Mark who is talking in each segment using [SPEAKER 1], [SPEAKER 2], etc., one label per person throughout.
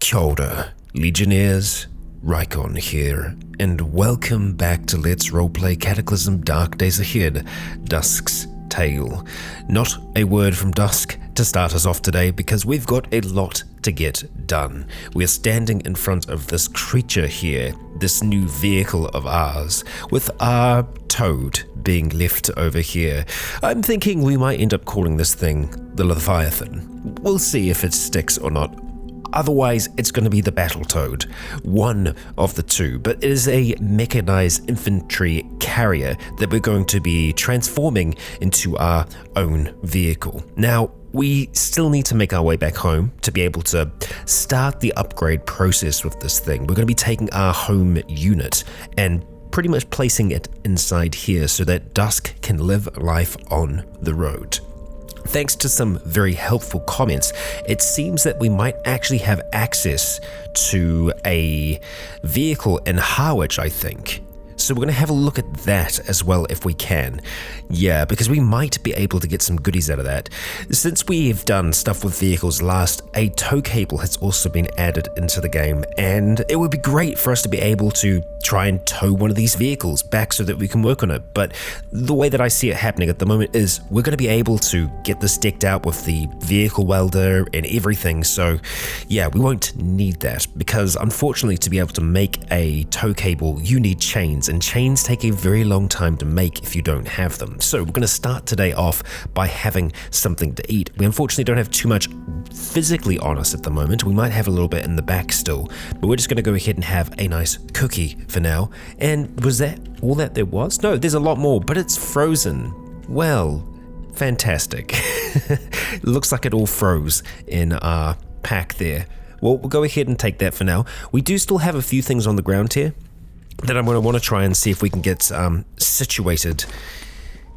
[SPEAKER 1] Kia ora, Legionnaires, Rycon here, and welcome back to Let's Roleplay Cataclysm Dark Days Ahead, Dusk's Tale. Not a word from Dusk to start us off today because we've got a lot to get done. We're standing in front of this creature here, this new vehicle of ours, with our toad being left over here. I'm thinking we might end up calling this thing the Leviathan. We'll see if it sticks or not. Otherwise, it's going to be the Battletoad, one of the two, but it is a mechanized infantry carrier that we're going to be transforming into our own vehicle. Now, we still need to make our way back home to be able to start the upgrade process with this thing. We're going to be taking our home unit and pretty much placing it inside here so that Dusk can live life on the road. Thanks to some very helpful comments, it seems that we might actually have access to a vehicle in Harwich, I think. So we're going to have a look at that as well if we can. Yeah, because we might be able to get some goodies out of that. Since we've done stuff with vehicles last, a tow cable has also been added into the game, and it would be great for us to be able to try and tow one of these vehicles back so that we can work on it. But the way that I see it happening at the moment is we're going to be able to get this decked out with the vehicle welder and everything. So yeah, we won't need that because unfortunately to be able to make a tow cable, you need chains. And chains take a very long time to make if you don't have them. So we're going to start today off by having something to eat. We unfortunately don't have too much physically on us at the moment. We might have a little bit in the back still, but we're just going to go ahead and have a nice cookie for now. And was that all that there was? No, there's a lot more, but it's frozen. Well, fantastic. It looks like it all froze in our pack there. Well, we'll go ahead and take that for now. We do still have a few things on the ground here that I'm going to want to try and see if we can get situated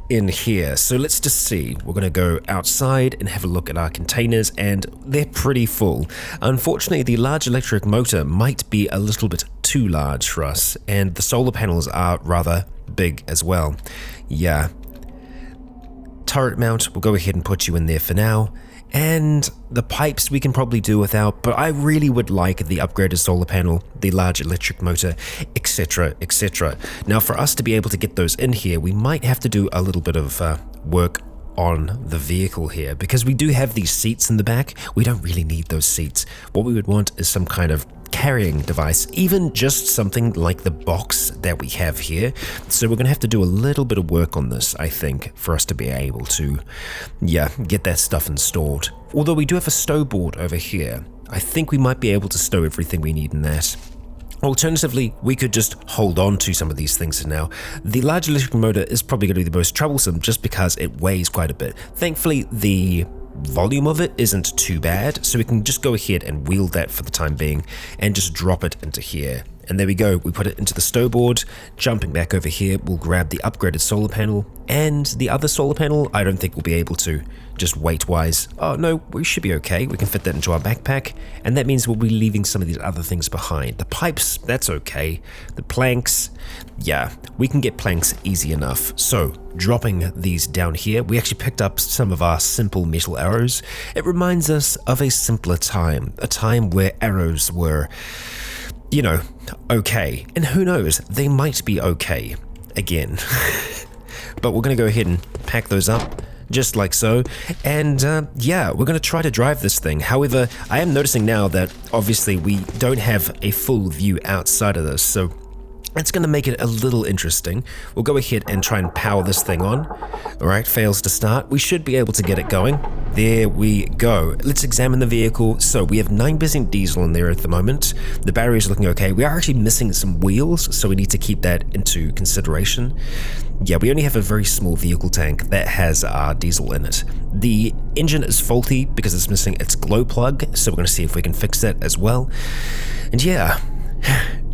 [SPEAKER 1] in here. So let's just see. We're going to go outside and have a look at our containers, and they're pretty full. Unfortunately, the large electric motor might be a little bit too large for us, and the solar panels are rather big as well. Yeah. Turret mount, we'll go ahead and put you in there for now. And the pipes we can probably do without, but I really would like the upgraded solar panel, the large electric motor, etc, etc. Now for us to be able to get those in here, we might have to do a little bit of work on the vehicle here, because we do have these seats in the back. We don't really need those seats. What we would want is some kind of carrying device, even just something like the box that we have here. So we're going to have to do a little bit of work on this, I think, for us to be able to, get that stuff installed. Although we do have a stow board over here, I think we might be able to stow everything we need in that. Alternatively, we could just hold on to some of these things for now. The large electric motor is probably going to be the most troublesome just because it weighs quite a bit. Thankfully, the volume of it isn't too bad, so we can just go ahead and wield that for the time being and just drop it into here. And there we go, we put it into the stow board. Jumping back over here, we'll grab the upgraded solar panel, and the other solar panel, I don't think we'll be able to, just weight-wise. Oh no, we should be okay, we can fit that into our backpack, and that means we'll be leaving some of these other things behind. The pipes, that's okay. The planks, yeah, we can get planks easy enough. So, dropping these down here, we actually picked up some of our simple metal arrows. It reminds us of a simpler time, a time where arrows were, okay. And who knows, they might be okay again. But we're going to go ahead and pack those up, just like so. And we're going to try to drive this thing. However, I am noticing now that obviously we don't have a full view outside of this, so it's going to make it a little interesting. We'll go ahead and try and power this thing on. Alright, fails to start. We should be able to get it going. There we go. Let's examine the vehicle. So we have 9% diesel in there at the moment. The battery is looking okay. We are actually missing some wheels, so we need to keep that into consideration. Yeah, we only have a very small vehicle tank that has our diesel in it. The engine is faulty because it's missing its glow plug, so we're going to see if we can fix that as well. And yeah,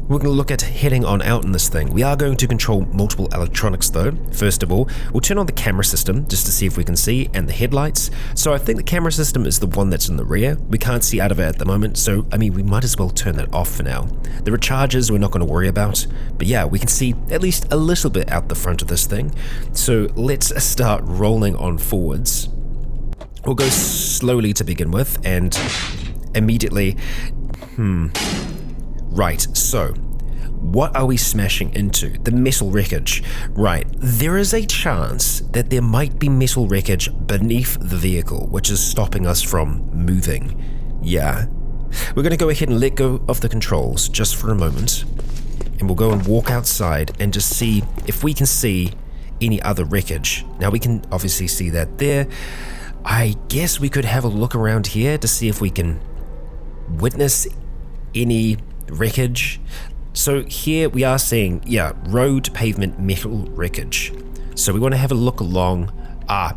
[SPEAKER 1] we're going to look at heading on out in this thing. We are going to control multiple electronics though. First of all, we'll turn on the camera system just to see if we can see, and the headlights. So I think the camera system is the one that's in the rear. We can't see out of it at the moment, so I mean we might as well turn that off for now. The recharges we're not going to worry about, but yeah, we can see at least a little bit out the front of this thing. So let's start rolling on forwards. We'll go slowly to begin with, and immediately Right, so what are we smashing into? The metal wreckage. Right, there is a chance that there might be metal wreckage beneath the vehicle, which is stopping us from moving. Yeah. We're going to go ahead and let go of the controls just for a moment, and we'll go and walk outside and just see if we can see any other wreckage. Now we can obviously see that there. I guess we could have a look around here to see if we can witness any wreckage. So here we are seeing, road pavement metal wreckage. So we want to have a look along,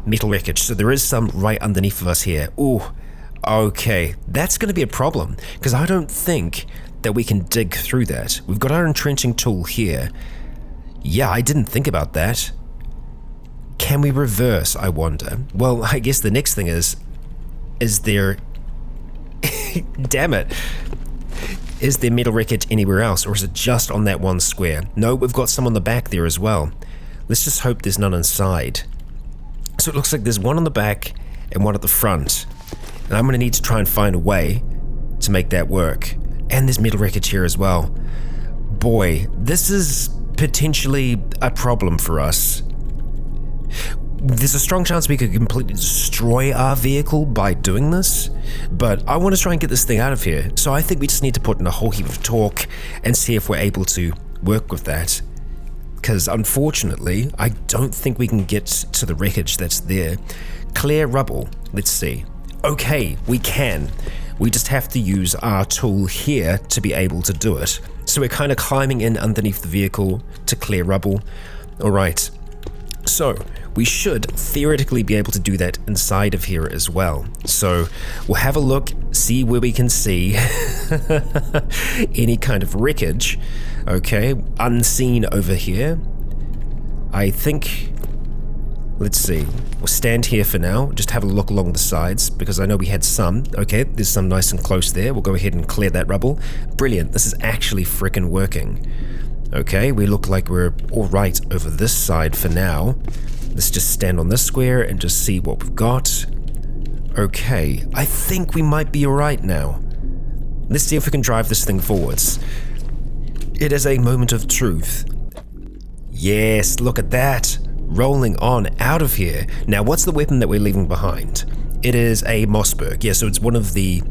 [SPEAKER 1] metal wreckage. So there is some right underneath of us here. Ooh, okay, that's going to be a problem, because I don't think that we can dig through that. We've got our entrenching tool here. Yeah, I didn't think about that. Can we reverse, I wonder? Well, I guess the next thing is there... Damn it. Is there metal wreckage anywhere else, or is it just on that one square? No, we've got some on the back there as well. Let's just hope there's none inside. So it looks like there's one on the back and one at the front. And I'm going to need to try and find a way to make that work. And there's metal wreckage here as well. Boy, this is potentially a problem for us. There's a strong chance we could completely destroy our vehicle by doing this, but I want to try and get this thing out of here, so I think we just need to put in a whole heap of torque and see if we're able to work with that. Because unfortunately, I don't think we can get to the wreckage that's there. Clear rubble, let's see. Okay, we can. We just have to use our tool here to be able to do it. So we're kind of climbing in underneath the vehicle to clear rubble. Alright, so we should theoretically be able to do that inside of here as well. So we'll have a look, see where we can see any kind of wreckage. Okay, unseen over here. I think, let's see, we'll stand here for now, just have a look along the sides, because I know we had some. Okay, there's some nice and close there. We'll go ahead and clear that rubble. Brilliant, this is actually frickin' working. Okay, we look like we're alright over this side for now. Let's just stand on this square and just see what we've got. Okay, I think we might be alright now. Let's see if we can drive this thing forwards. It is a moment of truth. Yes, look at that. Rolling on out of here. Now, what's the weapon that we're leaving behind? It is a Mossberg. Yeah, so it's one of the,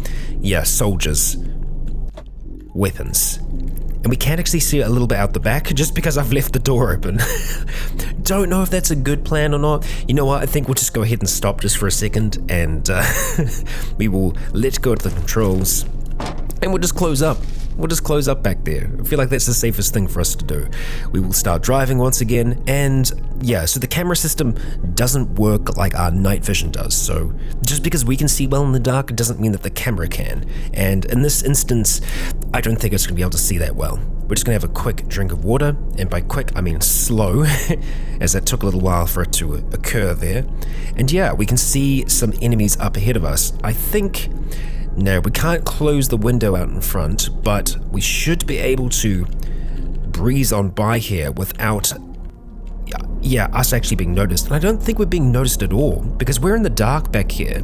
[SPEAKER 1] soldiers' weapons. And we can actually see it a little bit out the back, just because I've left the door open. Don't know if that's a good plan or not. You know what, I think we'll just go ahead and stop just for a second, and we will let go of the controls, and we'll just close up. We'll just close up back there. I feel like that's the safest thing for us to do. We will start driving once again, and yeah, so the camera system doesn't work like our night vision does, so just because we can see well in the dark doesn't mean that the camera can, and in this instance, I don't think it's going to be able to see that well. We're just going to have a quick drink of water, and by quick, I mean slow, as that took a little while for it to occur there. And yeah, we can see some enemies up ahead of us. I think... No, we can't close the window out in front, but we should be able to breeze on by here without, us actually being noticed. And I don't think we're being noticed at all, because we're in the dark back here.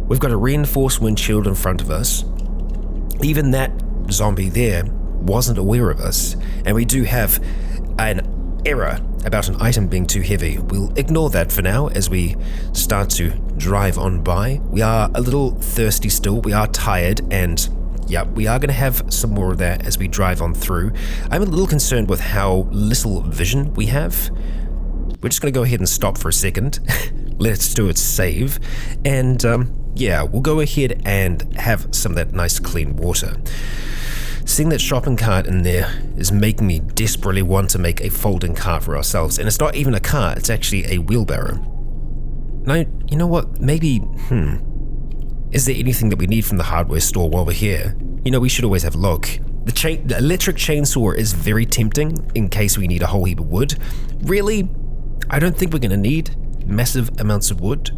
[SPEAKER 1] We've got a reinforced windshield in front of us. Even that zombie there wasn't aware of us, and we do have an error about an item being too heavy. We'll ignore that for now as we start to drive on by. We are a little thirsty still, we are tired, and yeah, we are going to have some more of that as we drive on through. I'm a little concerned with how little vision we have. We're just going to go ahead and stop for a second. Let's do it save, and we'll go ahead and have some of that nice clean water. Seeing that shopping cart in there is making me desperately want to make a folding cart for ourselves. And it's not even a cart, it's actually a wheelbarrow. Now, you know what, maybe, is there anything that we need from the hardware store while we're here? You know, we should always have a look. The electric chainsaw is very tempting in case we need a whole heap of wood. Really, I don't think we're going to need massive amounts of wood.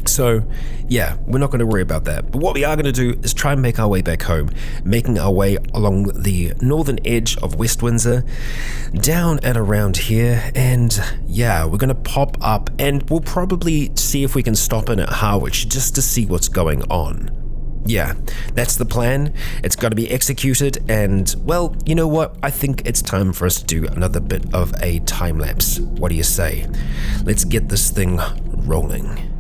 [SPEAKER 1] So, yeah, we're not going to worry about that. But what we are going to do is try and make our way back home, making our way along the northern edge of West Windsor, down and around here, and yeah, we're going to pop up, and we'll probably see if we can stop in at Harwich just to see what's going on. Yeah, that's the plan. It's got to be executed, and, well, you know what? I think it's time for us to do another bit of a time-lapse. What do you say? Let's get this thing rolling.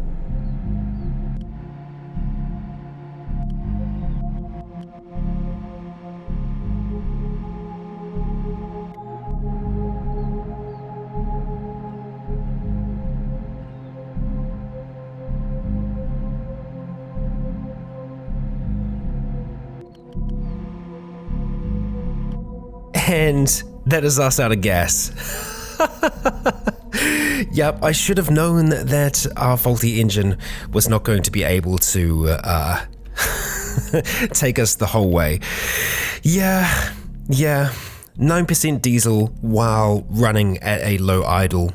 [SPEAKER 1] And that is us out of gas. Yep, I should have known that our faulty engine was not going to be able to take us the whole way. Yeah, 9% diesel while running at a low idle.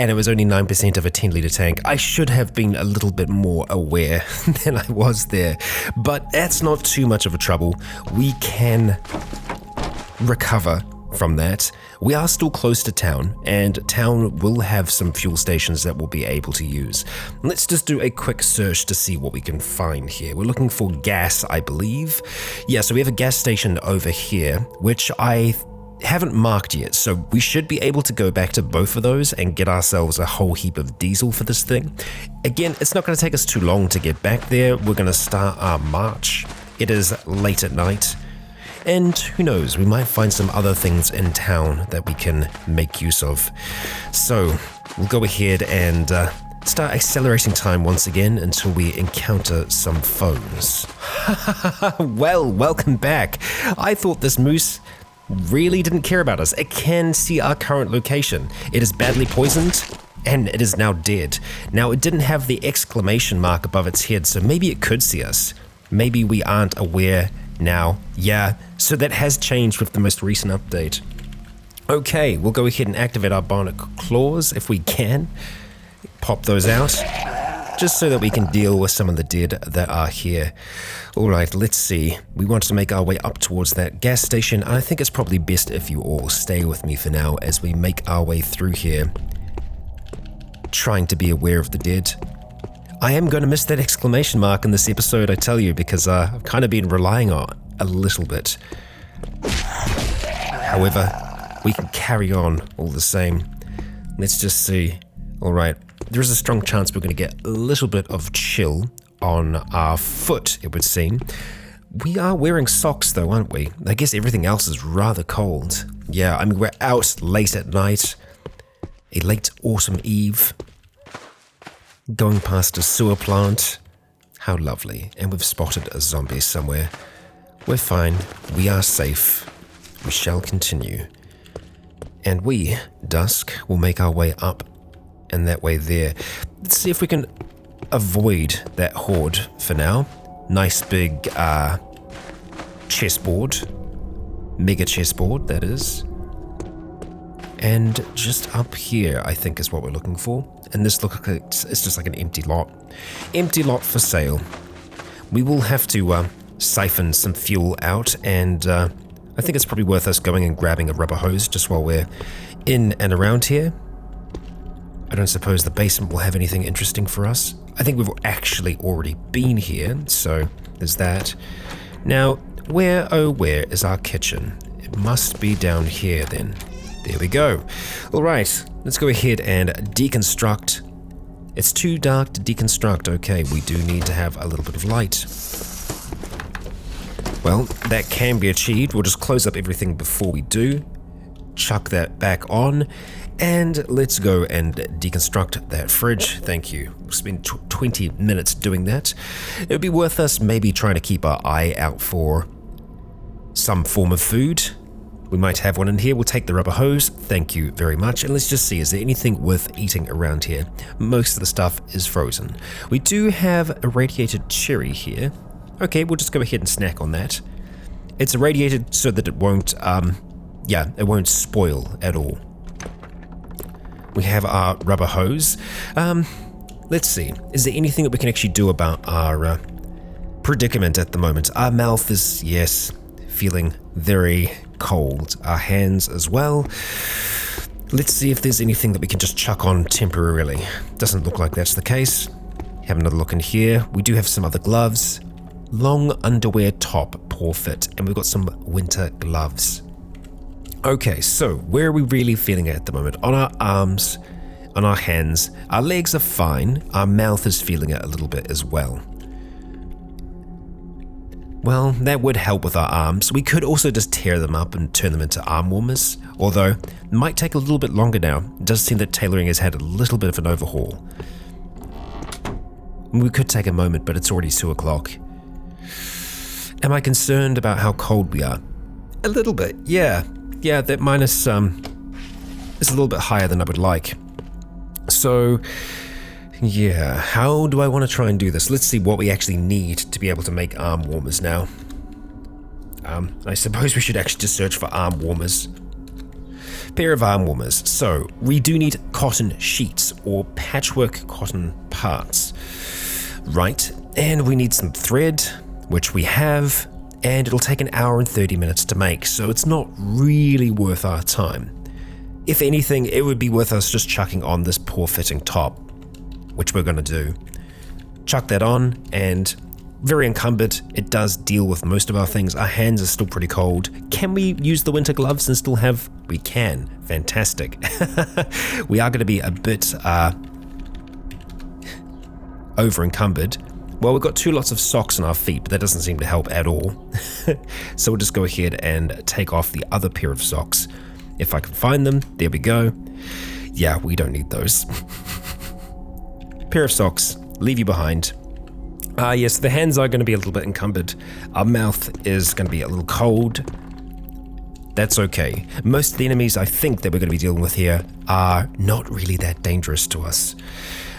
[SPEAKER 1] And it was only 9% of a 10-litre tank. I should have been a little bit more aware than I was there. But that's not too much of a trouble. We can recover from that. We are still close to town, and town will have some fuel stations that we'll be able to use. Let's just do a quick search to see what we can find here. We're looking for gas, I believe. Yeah, so we have a gas station over here, which I haven't marked yet, so we should be able to go back to both of those and get ourselves a whole heap of diesel for this thing. Again, it's not going to take us too long to get back there. We're going to start our march. It is late at night, and who knows, we might find some other things in town that we can make use of. So we'll go ahead and start accelerating time once again until we encounter some foes. Well, welcome back. I thought this moose really didn't care about us. It can see our current location. It is badly poisoned, and it is now dead. Now, it didn't have the exclamation mark above its head, so maybe it could see us. Maybe we aren't aware now. Yeah, so that has changed with the most recent update. Okay, we'll go ahead and activate our Bionic Claws if we can. Pop those out, just so that we can deal with some of the dead that are here. Alright, let's see. We want to make our way up towards that gas station. I think it's probably best if you all stay with me for now as we make our way through here, trying to be aware of the dead. I am going to miss that exclamation mark in this episode, I tell you, because I've kind of been relying on it a little bit. However, we can carry on all the same. Let's just see. Alright, there is a strong chance we're going to get a little bit of chill on our foot, it would seem. We are wearing socks though, aren't we? I guess everything else is rather cold. Yeah, I mean, we're out late at night. A late autumn eve. Going past a sewer plant. How lovely. And we've spotted a zombie somewhere. We're fine. We are safe. We shall continue. And we, Dusk, will make our way up and that way there. Let's see if we can avoid that horde for now. Nice big chessboard. Mega chessboard, that is. And just up here, I think, is what we're looking for. And this looks like it's just like an empty lot. Empty lot for sale. We will have to siphon some fuel out, and I think it's probably worth us going and grabbing a rubber hose just while we're in and around here. I don't suppose the basement will have anything interesting for us. I think we've actually already been here, so there's that. Now, where is our kitchen? It must be down here then. There we go. Alright, let's go ahead and deconstruct. It's too dark to deconstruct. Okay, we do need to have a little bit of light. Well, that can be achieved. We'll just close up everything before we do. Chuck that back on. And let's go and deconstruct that fridge. Thank you. We'll spend 20 minutes doing that. It would be worth us maybe trying to keep our eye out for some form of food. We might have one in here. We'll take the rubber hose. Thank you very much. And let's just see, is there anything worth eating around here? Most of the stuff is frozen. We do have a radiated cherry here. Okay, we'll just go ahead and snack on that. It's irradiated so that it won't, it won't spoil at all. We have our rubber hose. Let's see. Is there anything that we can actually do about our predicament at the moment? Our mouth is, yes, feeling very cold. Our hands as well. Let's see if there's anything that we can just chuck on temporarily. Doesn't look like that's the case. Have another look in here. We do have some other gloves. Long underwear top, poor fit, and we've got some winter gloves. Okay, so where are we really feeling it at the moment? On our arms, on our hands. Our legs are fine. Our mouth is feeling it a little bit as well. Well, that would help with our arms. We could also just tear them up and turn them into arm warmers, although it might take a little bit longer now. It does seem that tailoring has had a little bit of an overhaul. We could take a moment, but it's already 2 o'clock. Am I concerned about how cold we are? A little bit, yeah. Yeah, that minus is a little bit higher than I would like. So, yeah, how do I want to try and do this? Let's see what we actually need to be able to make arm warmers now. I suppose we should actually just search for arm warmers. Pair of arm warmers. So, we do need cotton sheets or patchwork cotton parts. Right, and we need some thread, which we have, and it'll take an hour and 30 minutes to make, so it's not really worth our time. If anything, it would be worth us just chucking on this poor fitting top, which we're going to do. Chuck that on, and very encumbered. It does deal with most of our things. Our hands are still pretty cold. Can we use the winter gloves and still have... We can. Fantastic. We are going to be a bit over encumbered. Well, we've got 2 lots of socks on our feet, but that doesn't seem to help at all. So we'll just go ahead and take off the other pair of socks. If I can find them, there we go. Yeah, we don't need those. Pair of socks, leave you behind. Yes, the hands are going to be a little bit encumbered. Our mouth is going to be a little cold. That's okay. Most of the enemies I think that we're going to be dealing with here are not really that dangerous to us.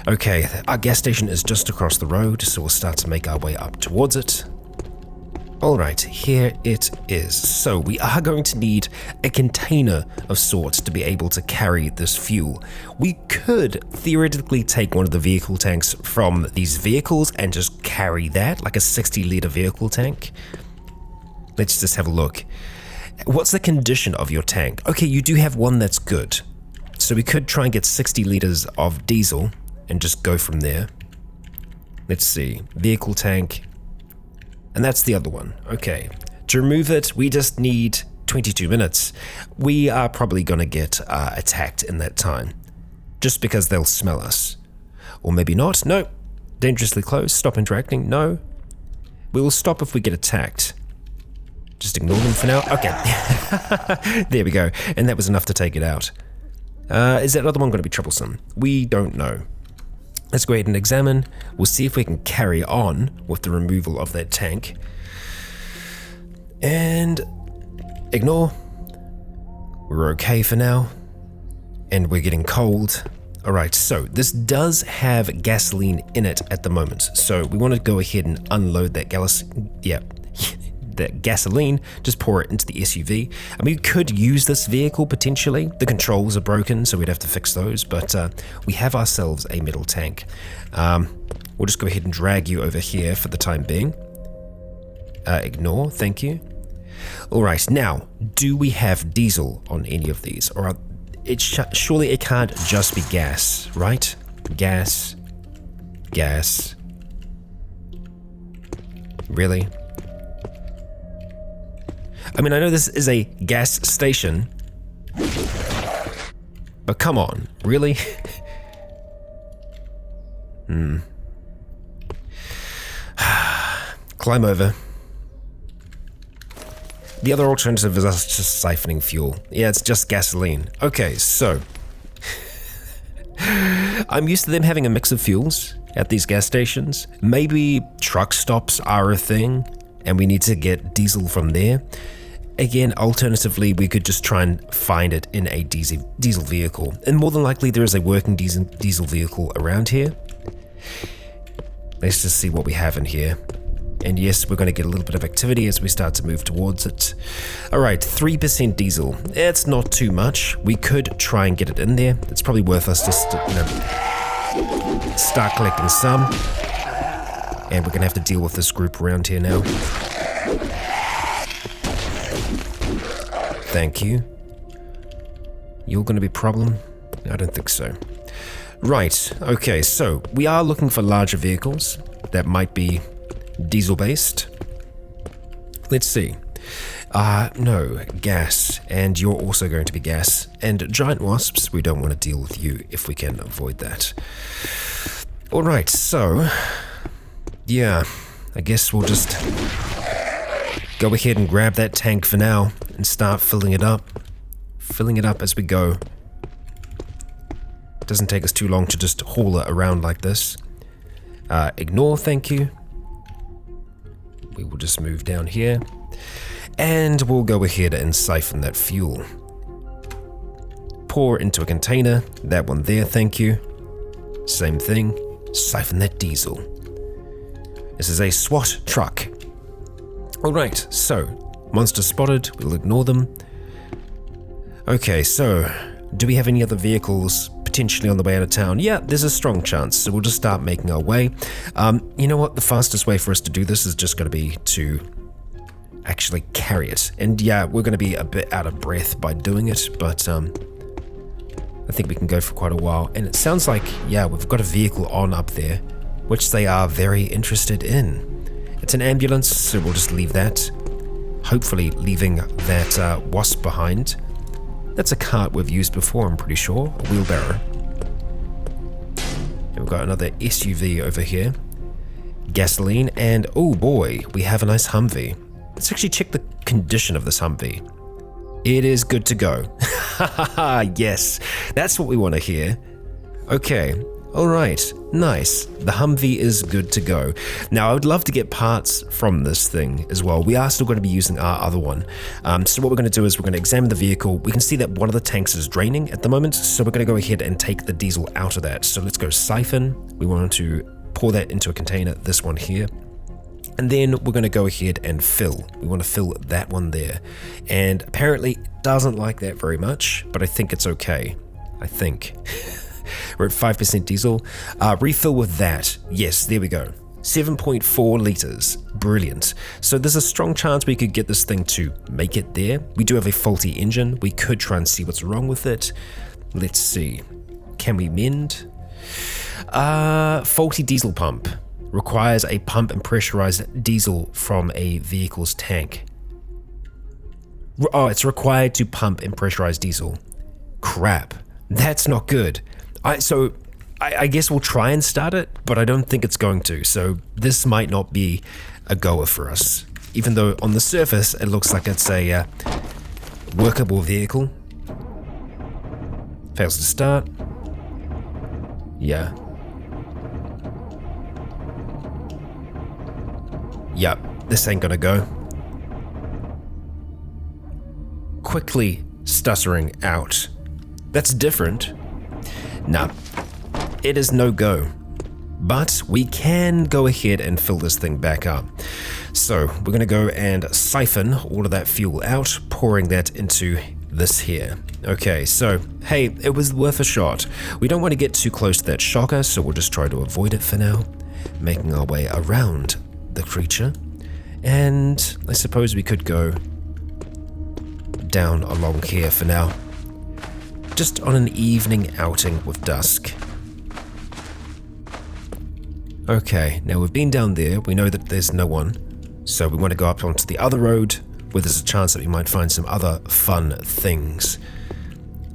[SPEAKER 1] Okay, our gas station is just across the road, so we'll start to make our way up towards it. Alright, here it is. So we are going to need a container of sorts to be able to carry this fuel. We could theoretically take one of the vehicle tanks from these vehicles and just carry that, like a 60-litre vehicle tank. Let's just have a look. What's the condition of your tank? Okay, you do have one that's good. So we could try and get 60 litres of diesel and just go from there. Let's see, vehicle tank, and that's the other one. Okay, to remove it, we just need 22 minutes. We are probably gonna get attacked in that time, just because they'll smell us. Or maybe not, no. Dangerously close, stop interacting, no. We will stop if we get attacked. Just ignore them for now, okay. There we go, and that was enough to take it out. Is that other one gonna be troublesome? We don't know. Let's go ahead and examine. We'll see if we can carry on with the removal of that tank. And ignore. We're okay for now. And we're getting cold. Alright, so this does have gasoline in it at the moment. So we want to go ahead and unload that that gasoline, just pour it into the SUV. I mean, we could use this vehicle potentially. The controls are broken, so we'd have to fix those, but we have ourselves a metal tank. We'll just go ahead and drag you over here for the time being. Ignore, thank you. All right, now, do we have diesel on any of these? Or surely it can't just be gas, right? Gas. Really? I mean, I know this is a gas station, but come on, really? Climb over. The other alternative is us just siphoning fuel. Yeah, it's just gasoline. Okay, so I'm used to them having a mix of fuels at these gas stations. Maybe truck stops are a thing, and we need to get diesel from there. Again, alternatively, we could just try and find it in a diesel vehicle. And more than likely, there is a working diesel vehicle around here. Let's just see what we have in here. And yes, we're going to get a little bit of activity as we start to move towards it. Alright, 3% diesel. It's not too much. We could try and get it in there. It's probably worth us just start collecting some. And we're going to have to deal with this group around here now. Thank you. You're going to be a problem? I don't think so. Right, okay, so we are looking for larger vehicles that might be diesel-based. Let's see. No, gas, and you're also going to be gas. And giant wasps, we don't want to deal with you if we can avoid that. Alright, so, yeah, I guess we'll just go ahead and grab that tank for now and start filling it up. Filling it up as we go. Doesn't take us too long to just haul it around like this. Ignore, thank you. We will just move down here. And we'll go ahead and siphon that fuel. Pour into a container. That one there, thank you. Same thing. Siphon that diesel. This is a SWAT truck. Alright, so, monsters spotted. We'll ignore them. Okay, so, do we have any other vehicles potentially on the way out of town? Yeah, there's a strong chance, so we'll just start making our way. You know what? The fastest way for us to do this is just going to be to actually carry it. And yeah, we're going to be a bit out of breath by doing it, but I think we can go for quite a while. And it sounds like, yeah, we've got a vehicle on up there, which they are very interested in. It's an ambulance, so we'll just leave that. Hopefully leaving that wasp behind. That's a cart we've used before, I'm pretty sure. A wheelbarrow. And we've got another SUV over here. Gasoline, and oh boy, we have a nice Humvee. Let's actually check the condition of this Humvee. It is good to go. Yes, that's what we want to hear. Okay, alright, nice. The Humvee is good to go. Now, I would love to get parts from this thing as well. We are still going to be using our other one. So what we're going to do is we're going to examine the vehicle. We can see that one of the tanks is draining at the moment, so we're going to go ahead and take the diesel out of that. So let's go siphon. We want to pour that into a container, this one here. And then we're going to go ahead and fill. We want to fill that one there. And apparently it doesn't like that very much, but I think it's okay. I think. We're at 5% diesel. Refill with that. Yes, there we go. 7.4 liters. Brilliant. So there's a strong chance we could get this thing to make it there. We do have a faulty engine. We could try and see what's wrong with it. Let's see. Can we mend? Faulty diesel pump. Requires a pump and pressurized diesel from a vehicle's tank. Oh, it's required to pump and pressurize diesel. Crap. That's not good. I guess we'll try and start it, but I don't think it's going to. So this might not be a goer for us. Even though on the surface, it looks like it's a workable vehicle. Fails to start. Yeah. Yep, this ain't gonna go. Quickly stuttering out. That's different. Nah, it is no go. But we can go ahead and fill this thing back up. So we're gonna go and siphon all of that fuel out, pouring that into this here. Okay, so hey, it was worth a shot. We don't want to get too close to that shocker, so we'll just try to avoid it for now, making our way around the creature. And I suppose we could go down along here for now, just on an evening outing with Dusk. Okay, now we've been down there, we know that there's no one, so we want to go up onto the other road where there's a chance that we might find some other fun things.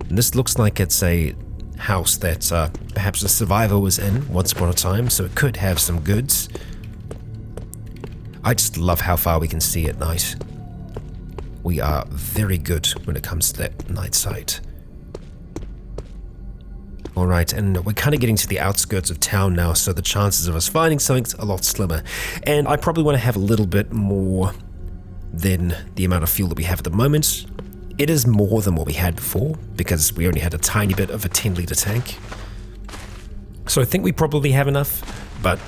[SPEAKER 1] And this looks like it's a house that perhaps a survivor was in once upon a time, so it could have some goods. I just love how far we can see at night. We are very good when it comes to that night sight. Alright, and we're kind of getting to the outskirts of town now, so the chances of us finding something's a lot slimmer. And I probably want to have a little bit more than the amount of fuel that we have at the moment. It is more than what we had before, because we only had a tiny bit of a 10-litre tank. So I think we probably have enough, but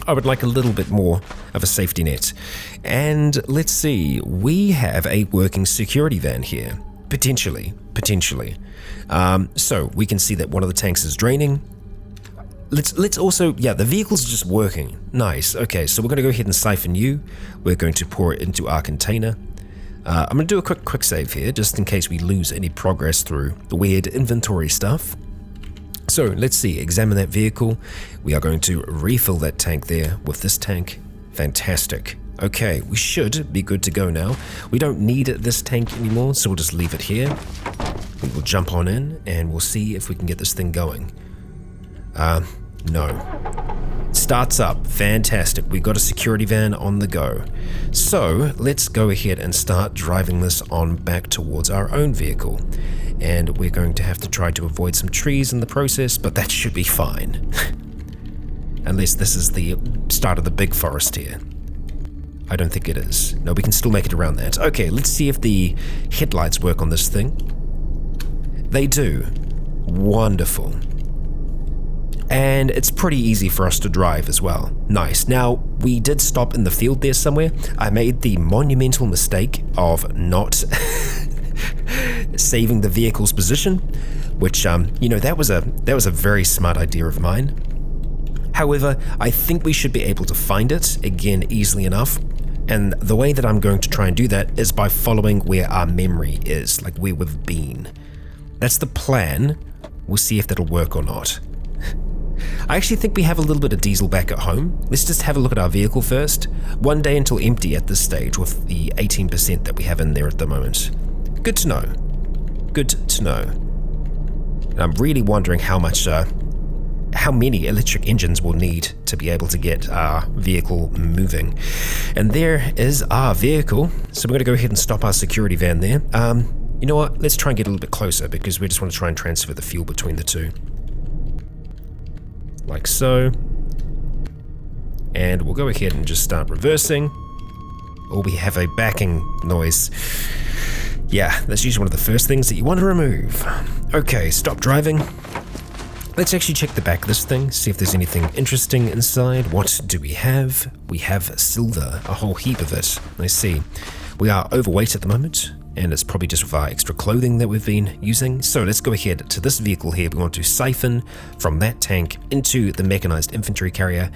[SPEAKER 1] I would like a little bit more of a safety net. And let's see, we have a working security van here. Potentially. So we can see that one of the tanks is draining. Let's also, yeah, the vehicle's just working. Nice. Okay, so we're going to go ahead and siphon you. We're going to pour it into our container. I'm going to do a quick save here, just in case we lose any progress through the weird inventory stuff. So let's see, examine that vehicle. We are going to refill that tank there with this tank. Fantastic. Okay, we should be good to go now. We don't need this tank anymore, so we'll just leave it here. We will jump on in and we'll see if we can get this thing going. No. Starts up, fantastic. We got a security van on the go. So let's go ahead and start driving this on back towards our own vehicle. And we're going to have to try to avoid some trees in the process, but that should be fine. Unless this is the start of the big forest here. I don't think it is. No, we can still make it around that. Okay, let's see if the headlights work on this thing. They do. Wonderful. And it's pretty easy for us to drive as well. Nice. Now, we did stop in the field there somewhere. I made the monumental mistake of not saving the vehicle's position, which, that was a very smart idea of mine. However, I think we should be able to find it, again, easily enough. And the way that I'm going to try and do that is by following where our memory is, like where we've been. That's the plan. We'll see if that'll work or not. I actually think we have a little bit of diesel back at home. Let's just have a look at our vehicle first. 1 day until empty at this stage with the 18% that we have in there at the moment. Good to know. Good to know. And I'm really wondering how many electric engines we'll need to be able to get our vehicle moving. And there is our vehicle. So we're going to go ahead and stop our security van there. You know what? Let's try and get a little bit closer because we just want to try and transfer the fuel between the two. Like so. And we'll go ahead and just start reversing. Oh, we have a backing noise. Yeah, that's usually one of the first things that you want to remove. Okay, stop driving. Let's actually check the back of this thing, see if there's anything interesting inside. What do we have? We have silver, a whole heap of it. I see. We are overweight at the moment, and it's probably just with our extra clothing that we've been using. So let's go ahead to this vehicle here. We want to siphon from that tank into the mechanized infantry carrier,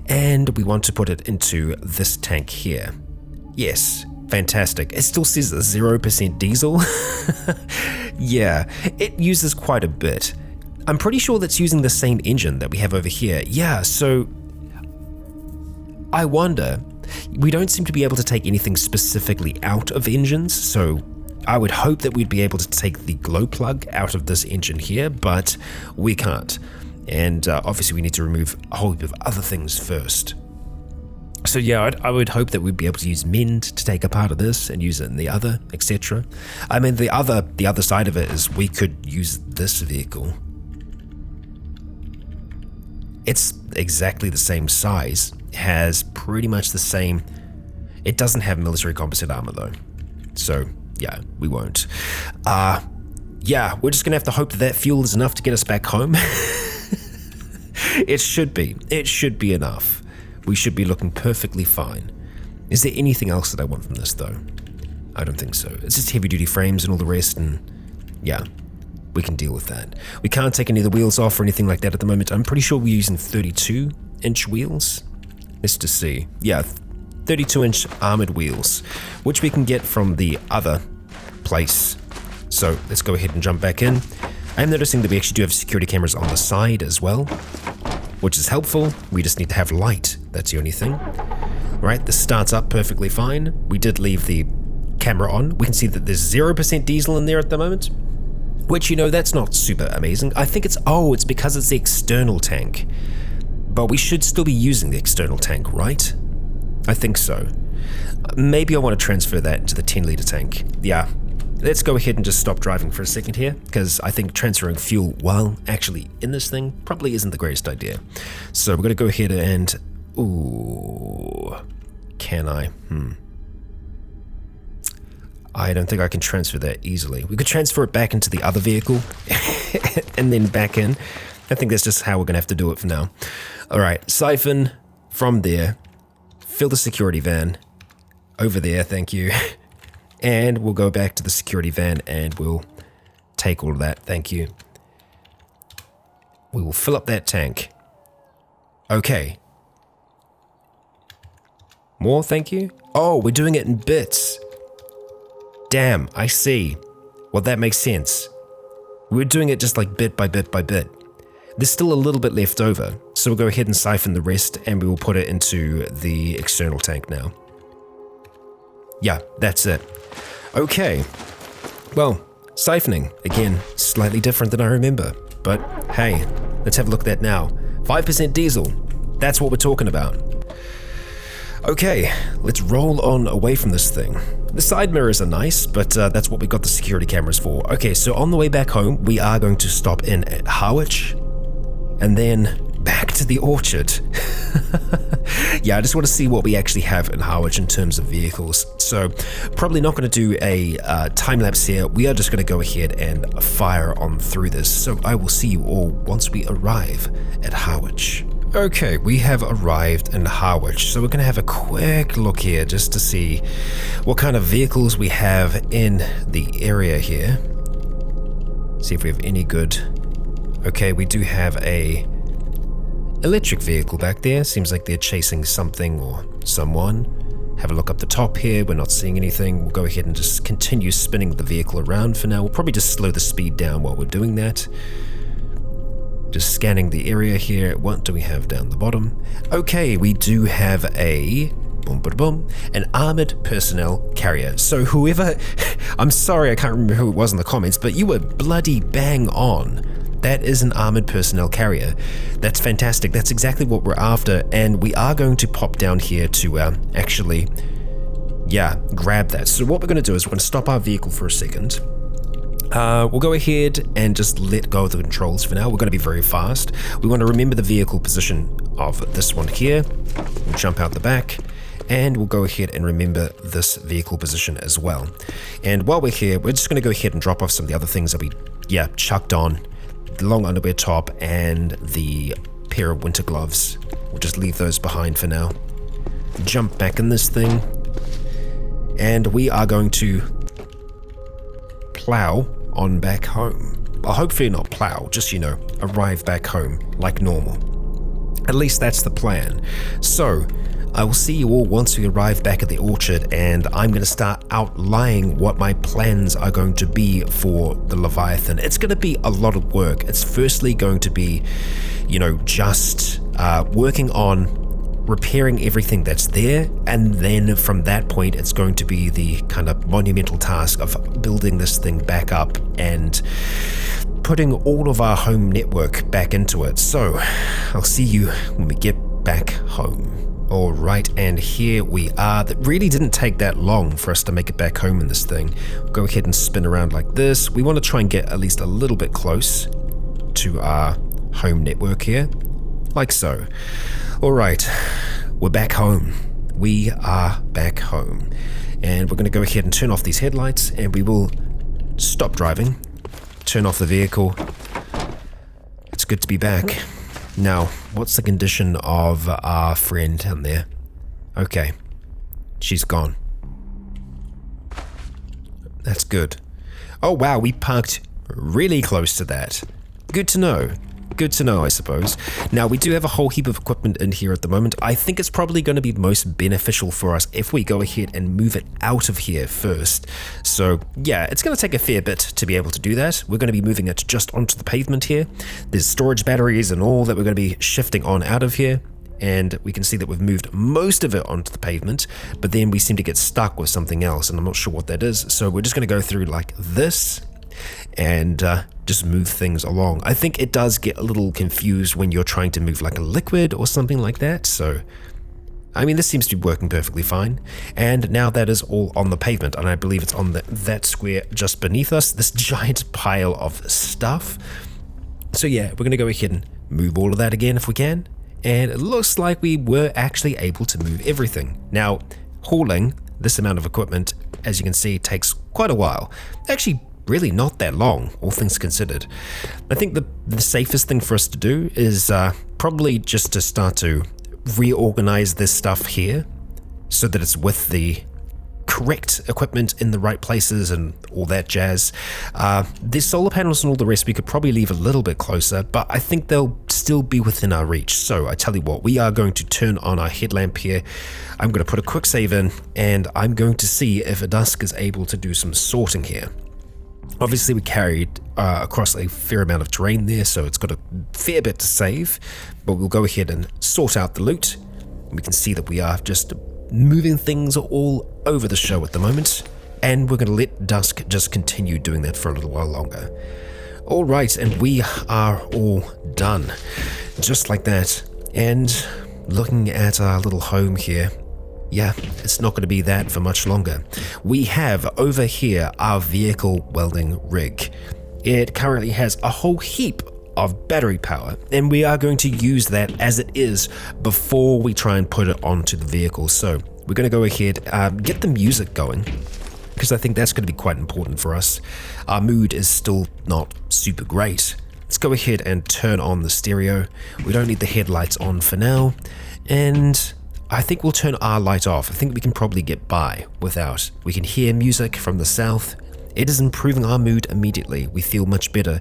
[SPEAKER 1] and we want to put it into this tank here. Yes, fantastic. It still says 0% diesel. Yeah, it uses quite a bit. I'm pretty sure that's using the same engine that we have over here. Yeah, so I wonder, we don't seem to be able to take anything specifically out of engines, so I would hope that we'd be able to take the glow plug out of this engine here, but we can't. And obviously we need to remove a whole heap of other things first. So yeah, I would hope that we'd be able to use mend to take a part of this and use it in the other, etc. I mean, the other side of it is we could use this vehicle. It's exactly the same size, has pretty much the same. It doesn't have military composite armor though, so yeah, we won't. Yeah, we're just gonna have to hope that that fuel is enough to get us back home. It should be enough. We should be looking perfectly fine. Is there anything else that I want from this though? I don't think so. It's just heavy duty frames and all the rest, and yeah, we can deal with that. We can't take any of the wheels off or anything like that at the moment. I'm pretty sure we're using 32-inch wheels. Let's just see. Yeah, 32-inch armored wheels, which we can get from the other place. So let's go ahead and jump back in. I'm noticing that we actually do have security cameras on the side as well, which is helpful. We just need to have light. That's the only thing. Right, this starts up perfectly fine. We did leave the camera on. We can see that there's 0% diesel in there at the moment. Which, that's not super amazing. I think it's because it's the external tank. But we should still be using the external tank, right? I think so. Maybe I want to transfer that into the 10-liter tank. Yeah, let's go ahead and just stop driving for a second here, because I think transferring fuel while actually in this thing probably isn't the greatest idea. So we're going to go ahead and... Ooh, can I? I don't think I can transfer that easily. We could transfer it back into the other vehicle and then back in. I think that's just how we're going to have to do it for now. All right, siphon from there. Fill the security van over there, thank you. And we'll go back to the security van and we'll take all of that, thank you. We will fill up that tank. Okay. More, thank you. Oh, we're doing it in bits. Damn, I see. Well, that makes sense. We're doing it just like bit by bit by bit. There's still a little bit left over, so we'll go ahead and siphon the rest and we will put it into the external tank now. Yeah, that's it. Okay, well, siphoning, again, slightly different than I remember, but hey, let's have a look at that now. 5% diesel, that's what we're talking about. Okay, let's roll on away from this thing. The side mirrors are nice, but that's what we got the security cameras for. Okay, so on the way back home, we are going to stop in at Harwich, and then back to the orchard. Yeah, I just want to see what we actually have in Harwich in terms of vehicles. So probably not going to do a time-lapse here. We are just going to go ahead and fire on through this. So I will see you all once we arrive at Harwich. Okay, we have arrived in Harwich, so we're going to have a quick look here just to see what kind of vehicles we have in the area here. See if we have any good... Okay, we do have a electric vehicle back there. Seems like they're chasing something or someone. Have a look up the top here. We're not seeing anything. We'll go ahead and just continue spinning the vehicle around for now. We'll probably just slow the speed down while we're doing that. Just scanning the area here. What do we have down the bottom? Okay, we do have a an armored personnel carrier. So whoever, I'm sorry I can't remember who it was in the comments, but you were bloody bang on. That is an armored personnel carrier. That's fantastic. That's exactly what we're after, and we are going to pop down here to actually, grab that. So what we're going to do is we're going to stop our vehicle for a second. We'll go ahead and just let go of the controls for now. We're going to be very fast. We want to remember the vehicle position of this one here. We'll jump out the back, and we'll go ahead and remember this vehicle position as well. And while we're here, we're just going to go ahead and drop off some of the other things that we, chucked on. The long underwear top and the pair of winter gloves. We'll just leave those behind for now. Jump back in this thing. And we are going to plow on back home. Well, hopefully not plow, just, arrive back home like normal. At least that's the plan. So, I will see you all once we arrive back at the orchard, and I'm going to start outlining what my plans are going to be for the Leviathan. It's going to be a lot of work. It's firstly going to be, just working on repairing everything that's there, and then from that point it's going to be the kind of monumental task of building this thing back up and putting all of our home network back into it. So I'll see you when we get back home. Alright, and here we are. That really didn't take that long for us to make it back home in this thing. We'll go ahead and spin around like this. We want to try and get at least a little bit close to our home network here, like so. Alright, we're back home. We are back home. And we're going to go ahead and turn off these headlights, and we will stop driving, turn off the vehicle. It's good to be back. Now, what's the condition of our friend down there? Okay, she's gone. That's good. Oh wow, we parked really close to that. Good to know. Good to know, I suppose. Now, we do have a whole heap of equipment in here at the moment. I think it's probably going to be most beneficial for us if we go ahead and move it out of here first. So, yeah, it's going to take a fair bit to be able to do that. We're going to be moving it just onto the pavement here. There's storage batteries and all that we're going to be shifting on out of here. And we can see that we've moved most of it onto the pavement, but then we seem to get stuck with something else, and I'm not sure what that is. So we're just going to go through like this and just move things along. I think it does get a little confused when you're trying to move like a liquid or something like that. So, I mean, this seems to be working perfectly fine. And now that is all on the pavement, and I believe it's on that square just beneath us, this giant pile of stuff. So yeah, we're going to go ahead and move all of that again if we can. And it looks like we were actually able to move everything. Now, hauling this amount of equipment, as you can see, takes quite a while. Actually, really not that long, all things considered. I think the safest thing for us to do is probably just to start to reorganize this stuff here so that it's with the correct equipment in the right places and all that jazz. The solar panels and all the rest we could probably leave a little bit closer, but I think they'll still be within our reach. So I tell you what, we are going to turn on our headlamp here. I'm going to put a quick save in, and I'm going to see if Dusk is able to do some sorting here. Obviously, we carried across a fair amount of terrain there, so it's got a fair bit to save, but we'll go ahead and sort out the loot. We can see that we are just moving things all over the show at the moment, and we're going to let Dusk just continue doing that for a little while longer. Alright, and we are all done. Just like that. And looking at our little home here, yeah, it's not going to be that for much longer. We have over here our vehicle welding rig. It currently has a whole heap of battery power, and we are going to use that as it is before we try and put it onto the vehicle. So we're going to go ahead, get the music going, because I think that's going to be quite important for us. Our mood is still not super great. Let's go ahead and turn on the stereo. We don't need the headlights on for now, and I think we'll turn our light off. I think we can probably get by without. We can hear music from the south. It is improving our mood immediately. We feel much better.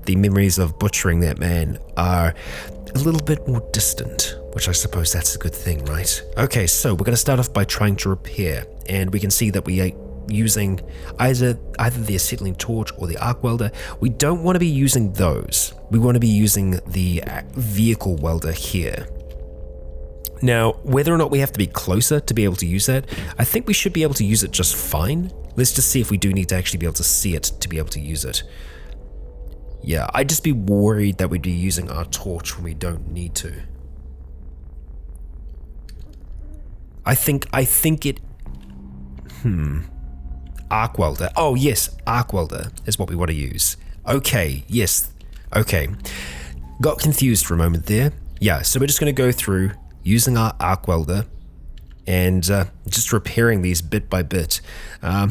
[SPEAKER 1] The memories of butchering that man are a little bit more distant, which I suppose that's a good thing, right? Okay, so we're going to start off by trying to repair, and we can see that we are using either the acetylene torch or the arc welder. We don't want to be using those. We want to be using the vehicle welder here. Now, whether or not we have to be closer to be able to use that, I think we should be able to use it just fine. Let's just see if we do need to actually be able to see it to be able to use it. Yeah, I'd just be worried that we'd be using our torch when we don't need to. I think it... Arc welder. Oh yes, arc welder is what we want to use. Okay, yes. Okay. Got confused for a moment there. Yeah, so we're just going to go through using our arc welder and just repairing these bit by bit. We're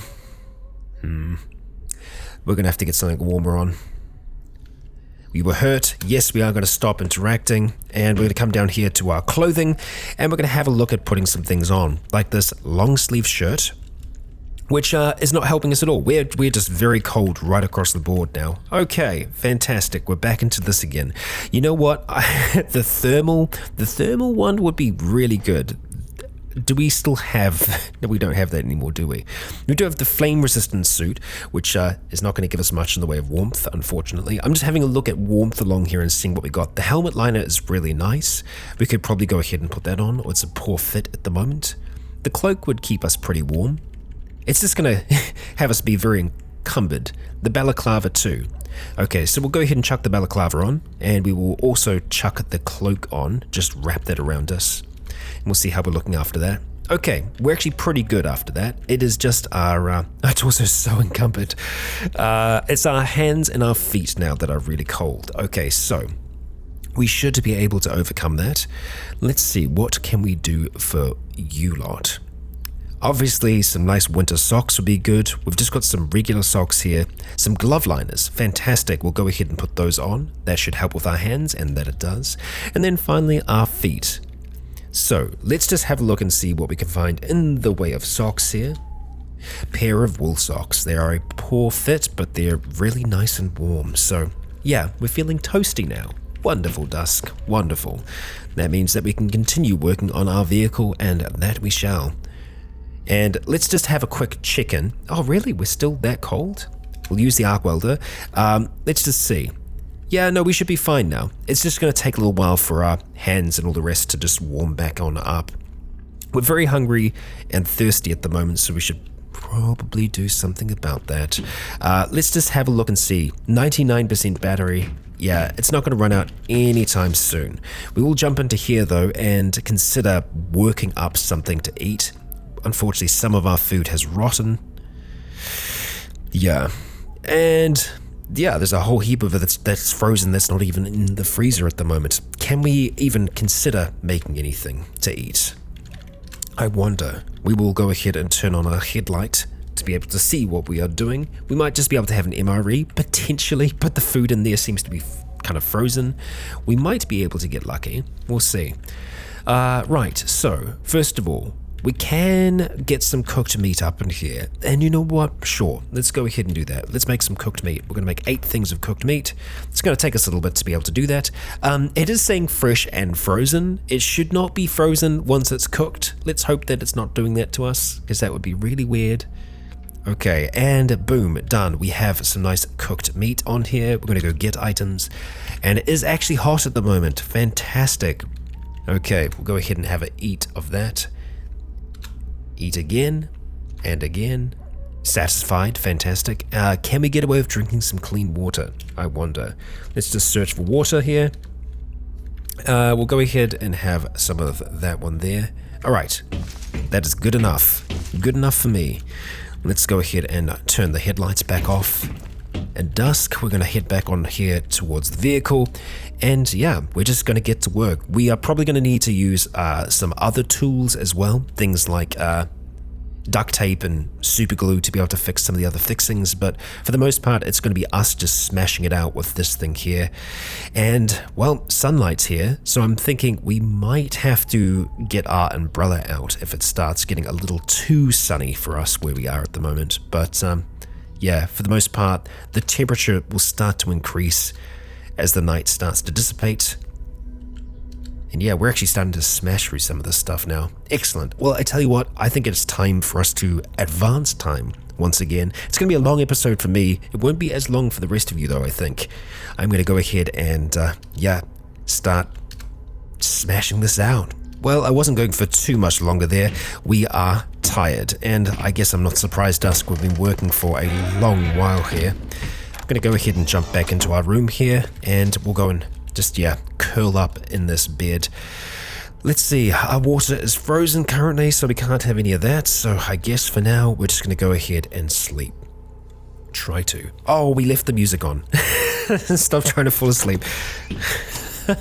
[SPEAKER 1] going to have to get something warmer on. We were hurt. Yes, we are going to stop interacting, and we're going to come down here to our clothing, and we're going to have a look at putting some things on, like this long sleeve shirt, which is not helping us at all. We're just very cold right across the board now. Okay, fantastic. We're back into this again. You know what? The thermal one would be really good. Do we still have... No, we don't have that anymore, do we? We do have the flame-resistant suit, which is not going to give us much in the way of warmth, unfortunately. I'm just having a look at warmth along here and seeing what we got. The helmet liner is really nice. We could probably go ahead and put that on, or it's a poor fit at the moment. The cloak would keep us pretty warm. It's just going to have us be very encumbered. The balaclava too. Okay, so we'll go ahead and chuck the balaclava on, and we will also chuck the cloak on, just wrap that around us. And we'll see how we're looking after that. Okay, we're actually pretty good after that. It is just our... it's also so encumbered. It's our hands and our feet now that are really cold. Okay, so we should be able to overcome that. Let's see, what can we do for you lot? Obviously, some nice winter socks would be good. We've just got some regular socks here. Some glove liners. Fantastic. We'll go ahead and put those on. That should help with our hands, and that it does. And then finally, our feet. So, let's just have a look and see what we can find in the way of socks here. Pair of wool socks. They are a poor fit, but they're really nice and warm. So, yeah, we're feeling toasty now. Wonderful, Dusk. Wonderful. That means that we can continue working on our vehicle, and that we shall. And let's just have a quick check-in. Oh, really? We're still that cold? We'll use the arc welder. Let's just see. Yeah, no, we should be fine now. It's just going to take a little while for our hands and all the rest to just warm back on up. We're very hungry and thirsty at the moment, so we should probably do something about that. Let's just have a look and see. 99% battery. Yeah, it's not going to run out anytime soon. We will jump into here, though, and consider working up something to eat. Unfortunately, some of our food has rotten. Yeah. And yeah, there's a whole heap of it that's frozen that's not even in the freezer at the moment. Can we even consider making anything to eat? I wonder. We will go ahead and turn on our headlight to be able to see what we are doing. We might just be able to have an MRE, potentially, but the food in there seems to be kind of frozen. We might be able to get lucky. We'll see. Right, so, first of all, we can get some cooked meat up in here. And you know what? Sure, let's go ahead and do that. Let's make some cooked meat. We're going to make 8 things of cooked meat. It's going to take us a little bit to be able to do that. It is saying fresh and frozen. It should not be frozen once it's cooked. Let's hope that it's not doing that to us, because that would be really weird. Okay, and boom, done. We have some nice cooked meat on here. We're going to go get items, and it is actually hot at the moment. Fantastic. Okay, we'll go ahead and have an eat of that. Eat again, and again. Satisfied, fantastic. Can we get away with drinking some clean water? I wonder. Let's just search for water here. We'll go ahead and have some of that one there. Alright, that is good enough. Good enough for me. Let's go ahead and turn the headlights back off. At dusk, we're going to head back on here towards the vehicle. And yeah, we're just going to get to work. We are probably going to need to use some other tools as well. Things like duct tape and super glue to be able to fix some of the other fixings, but for the most part it's going to be us just smashing it out with this thing here. And well, sunlight's here, so I'm thinking we might have to get our umbrella out if it starts getting a little too sunny for us where we are at the moment. But yeah, for the most part the temperature will start to increase as the night starts to dissipate. And yeah, we're actually starting to smash through some of this stuff now. Excellent. Well, I tell you what, I think it's time for us to advance time once again. It's going to be a long episode for me. It won't be as long for the rest of you though, I think. I'm going to go ahead and, yeah, start smashing this out. Well, I wasn't going for too much longer there. We are tired, and I guess I'm not surprised, Dusk. We've been working for a long while here. I'm going to go ahead and jump back into our room here, and we'll go and just, yeah, curl up in this bed. Let's see, our water is frozen currently, so we can't have any of that. So I guess for now, we're just going to go ahead and sleep. Try to. Oh, we left the music on. Stop trying to fall asleep. We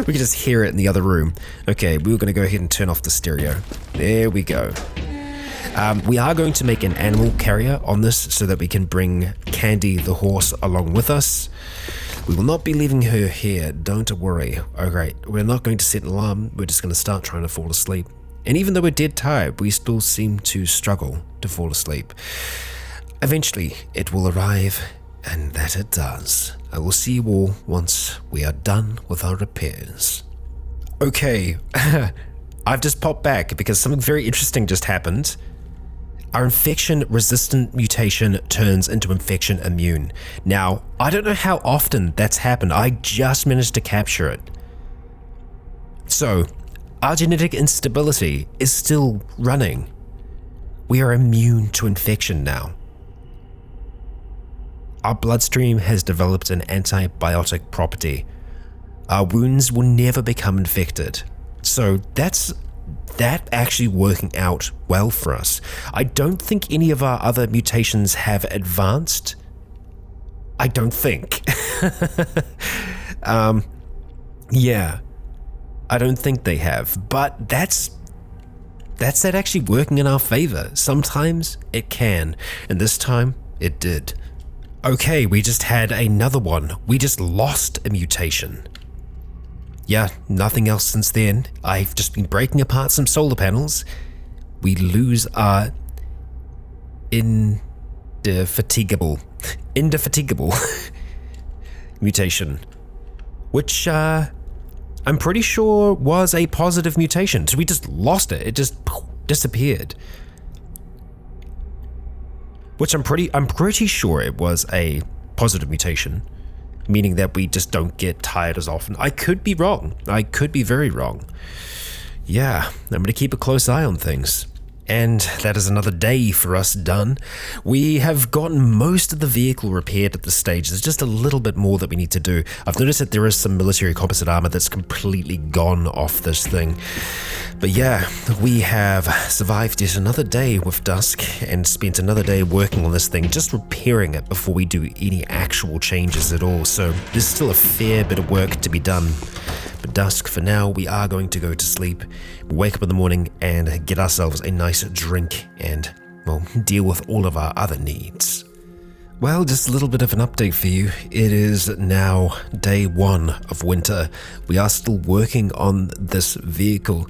[SPEAKER 1] can just hear it in the other room. Okay, we were going to go ahead and turn off the stereo. There we go. We are going to make an animal carrier on this so that we can bring Candy the horse along with us. We will not be leaving her here, don't worry. Okay, we're not going to set an alarm, we're just going to start trying to fall asleep. And even though we're dead tired, we still seem to struggle to fall asleep. Eventually, it will arrive, and that it does. I will see you all once we are done with our repairs. Okay, I've just popped back because something very interesting just happened. Our infection-resistant mutation turns into infection-immune. Now, I don't know how often that's happened. I just managed to capture it. So, our genetic instability is still running. We are immune to infection now. Our bloodstream has developed an antibiotic property. Our wounds will never become infected. So, that actually working out well for us. I don't think any of our other mutations have advanced. I don't think. Yeah, I don't think they have, but that's that actually working in our favor. Sometimes it can, and this time it did. Okay, we just had another one. We just lost a mutation. Yeah, nothing else since then. I've just been breaking apart some solar panels. We lose our indefatigable mutation, which I'm pretty sure was a positive mutation. So we just lost it. It just disappeared. Which I'm pretty sure it was a positive mutation, meaning that we just don't get tired as often. I could be wrong. I could be very wrong. Yeah, I'm going to keep a close eye on things. And that is another day for us done. We have gotten most of the vehicle repaired at this stage. There's just a little bit more that we need to do. I've noticed that there is some military composite armor that's completely gone off this thing. But yeah, we have survived yet another day with Dusk and spent another day working on this thing, just repairing it before we do any actual changes at all. So there's still a fair bit of work to be done. But Dusk, for now, we are going to go to sleep, wake up in the morning and get ourselves a nice drink and, well, deal with all of our other needs. Well, just a little bit of an update for you. It is now day 1 of winter. We are still working on this vehicle,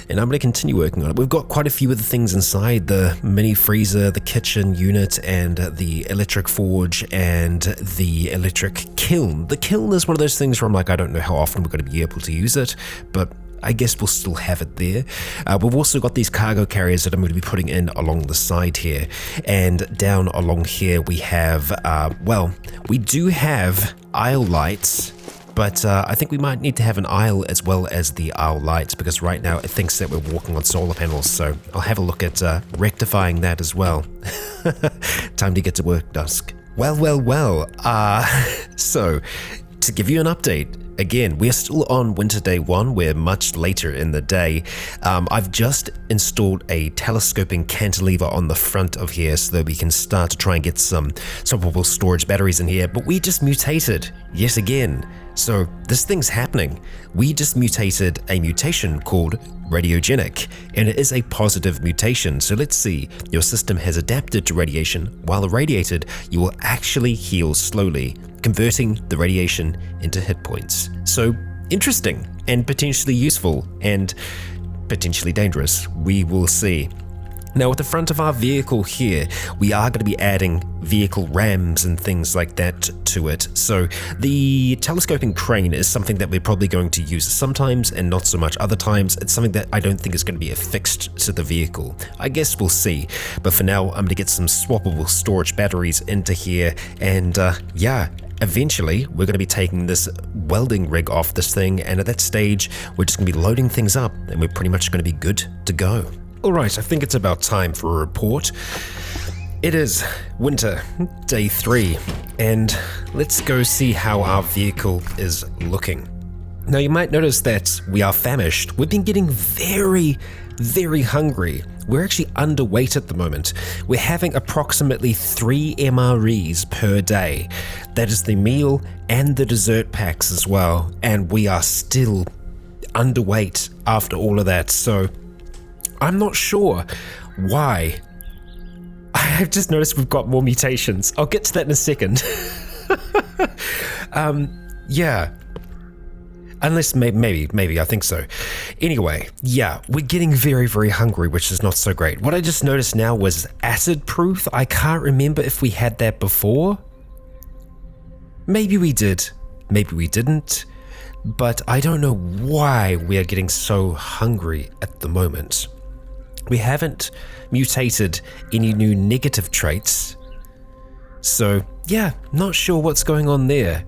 [SPEAKER 1] and I'm going to continue working on it. We've got quite a few of the things inside: the mini freezer, the kitchen unit, and the electric forge, and the electric kiln. The kiln is one of those things where I'm like, I don't know how often we're going to be able to use it, but I guess we'll still have it there. We've also got these cargo carriers that I'm going to be putting in along the side here. And down along here we have, well, we do have aisle lights, but I think we might need to have an aisle as well as the aisle lights, because right now it thinks that we're walking on solar panels, so I'll have a look at rectifying that as well. Time to get to work, Dusk. Well, so to give you an update, again, we're still on winter day 1, we're much later in the day. I've just installed a telescoping cantilever on the front of here so that we can start to try and get some swappable storage batteries in here, but we just mutated yet again. So this thing's happening. We just mutated a mutation called radiogenic, and it is a positive mutation. So let's see, your system has adapted to radiation. While irradiated, you will actually heal slowly, converting the radiation into hit points. So interesting and potentially useful and potentially dangerous. We will see. Now at the front of our vehicle here, we are going to be adding vehicle rams and things like that to it. So the telescoping crane is something that we're probably going to use sometimes and not so much other times. It's something that I don't think is going to be affixed to the vehicle. I guess we'll see. But for now, I'm going to get some swappable storage batteries into here, and yeah, eventually we're going to be taking this welding rig off this thing, and at that stage we're just going to be loading things up and we're pretty much going to be good to go. Alright, I think it's about time for a report. It is winter, day 3, and let's go see how our vehicle is looking. Now you might notice that we are famished. We've been getting very hungry. We're actually underweight at the moment. We're having approximately 3 MREs per day. That is the meal and the dessert packs as well, and we are still underweight after all of that, so I'm not sure why. I've just noticed we've got more mutations. I'll get to that in a second. Yeah. Unless maybe, I think so. Anyway, yeah, we're getting very hungry, which is not so great. What I just noticed now was acid proof. I can't remember if we had that before. Maybe we did, maybe we didn't. But I don't know why we are getting so hungry at the moment. We haven't mutated any new negative traits. So yeah, not sure what's going on there.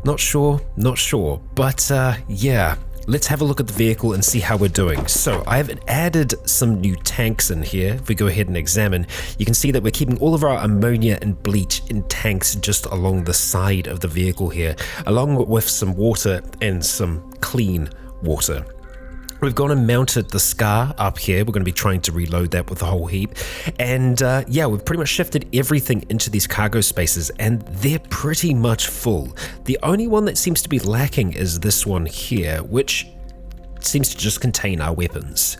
[SPEAKER 1] Not sure. But yeah, let's have a look at the vehicle and see how we're doing. So I've added some new tanks in here. If we go ahead and examine, you can see that we're keeping all of our ammonia and bleach in tanks just along the side of the vehicle here, along with some water and some clean water. We've gone and mounted the Scar up here. We're going to be trying to reload that with a whole heap. And yeah, we've pretty much shifted everything into these cargo spaces, and they're pretty much full. The only one that seems to be lacking is this one here, which seems to just contain our weapons.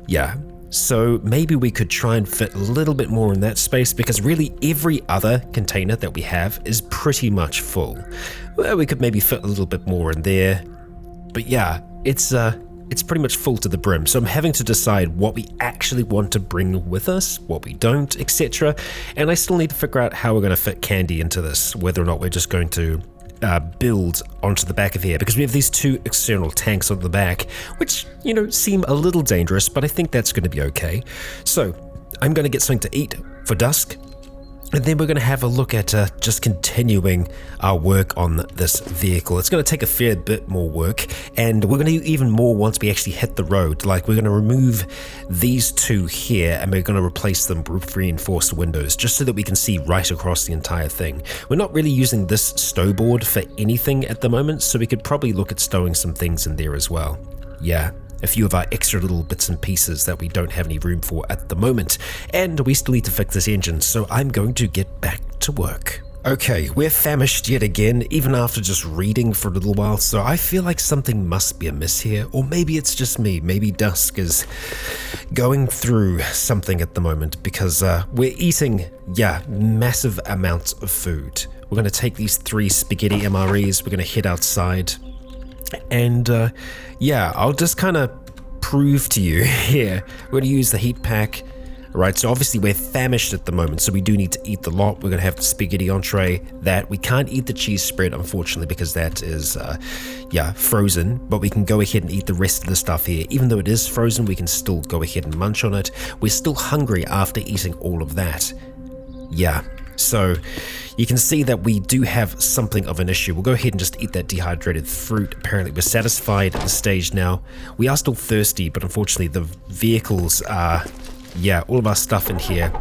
[SPEAKER 1] Yeah, so maybe we could try and fit a little bit more in that space, because really every other container that we have is pretty much full. Well, we could maybe fit a little bit more in there. But yeah, it's pretty much full to the brim, so I'm having to decide what we actually want to bring with us, what we don't, etc. And I still need to figure out how we're going to fit Candy into this, whether or not we're just going to build onto the back of here, because we have these 2 external tanks on the back, which, you know, seem a little dangerous, but I think that's going to be okay. So I'm going to get something to eat for Dusk, and then we're going to have a look at just continuing our work on this vehicle. It's going to take a fair bit more work, and we're going to do even more once we actually hit the road. Like, we're going to remove these 2 here, and we're going to replace them with reinforced windows, just so that we can see right across the entire thing. We're not really using this stow board for anything at the moment, so we could probably look at stowing some things in there as well. Yeah, a few of our extra little bits and pieces that we don't have any room for at the moment. And we still need to fix this engine, so I'm going to get back to work. Okay, we're famished yet again, even after just reading for a little while, so I feel like something must be amiss here, or maybe it's just me. Maybe Dusk is going through something at the moment, because we're eating, yeah, massive amounts of food. We're going to take these 3 spaghetti MREs, we're going to head outside, and yeah, I'll just kind of prove to you here. We're going to use the heat pack. Right, so obviously we're famished at the moment, so we do need to eat the lot. We're going to have the spaghetti entree, that. We can't eat the cheese spread, unfortunately, because that is, frozen. But we can go ahead and eat the rest of the stuff here. Even though it is frozen, we can still go ahead and munch on it. We're still hungry after eating all of that. Yeah, so you can see that we do have something of an issue. We'll go ahead and just eat that dehydrated fruit. Apparently we're satisfied at the stage now. We are still thirsty, but unfortunately the vehicles are... yeah, all of our stuff in here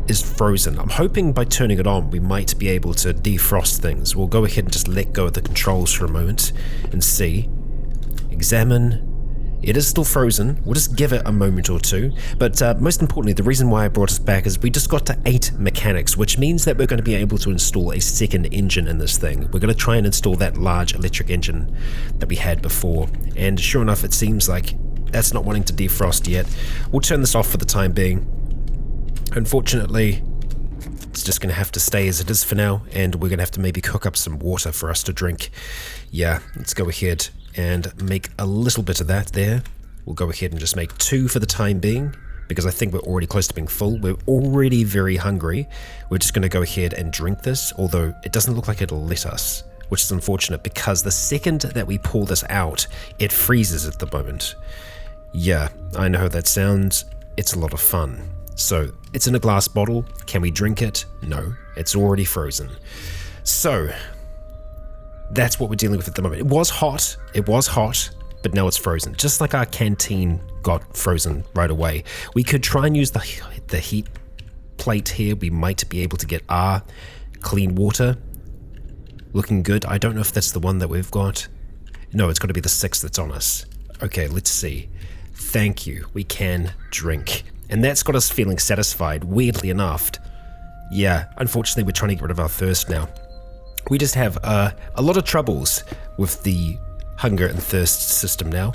[SPEAKER 1] is frozen. I'm hoping by turning it on, we might be able to defrost things. We'll go ahead and just let go of the controls for a moment and see. Examine. It is still frozen. We'll just give it a moment or two. But most importantly, the reason why I brought us back is we just got to 8 mechanics, which means that we're going to be able to install a second engine in this thing. We're going to try and install that large electric engine that we had before. And sure enough, it seems like that's not wanting to defrost yet. We'll turn this off for the time being. Unfortunately, it's just going to have to stay as it is for now, and we're going to have to maybe cook up some water for us to drink. Yeah, let's go ahead and make a little bit of that there. We'll go ahead and just make 2 for the time being, because I think we're already close to being full. We're already very hungry. We're just going to go ahead and drink this, although it doesn't look like it'll let us, which is unfortunate, because the second that we pull this out, it freezes at the moment. Yeah, I know how that sounds. It's a lot of fun. So, it's in a glass bottle. Can we drink it? No, it's already frozen. So, that's what we're dealing with at the moment. It was hot, but now it's frozen. Just like our canteen got frozen right away. We could try and use the heat plate here. We might be able to get our clean water. Looking good. I don't know if that's the one that we've got. No, it's got to be the 6 that's on us. Okay, let's see. Thank you. We can drink. And that's got us feeling satisfied, weirdly enough. Yeah, unfortunately we're trying to get rid of our thirst now. We just have a lot of troubles with the hunger and thirst system now.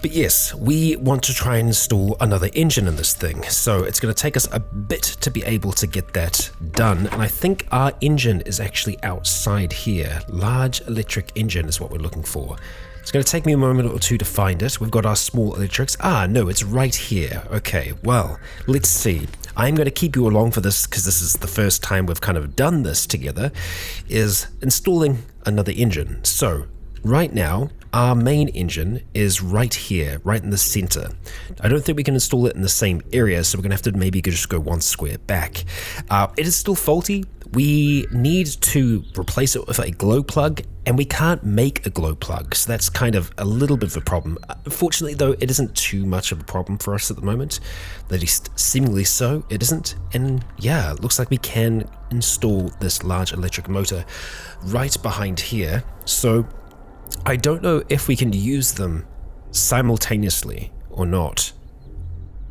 [SPEAKER 1] But yes, we want to try and install another engine in this thing. So it's going to take us a bit to be able to get that done. And I think our engine is actually outside here. Large electric engine is what we're looking for. It's going to take me a moment or two to find it. We've got our small electrics. Ah, no, it's right here. Okay, well, let's see. I'm going to keep you along for this because this is the first time we've kind of done this together, is installing another engine. So, right now, our main engine is right here, right in the center. I don't think we can install it in the same area, so we're going to have to maybe just go 1 square back. It is still faulty. We need to replace it with a glow plug, and we can't make a glow plug, so that's kind of a little bit of a problem. Fortunately, though, it isn't too much of a problem for us at the moment. At least seemingly so, it isn't. And yeah, it looks like we can install this large electric motor right behind here. So I don't know if we can use them simultaneously or not.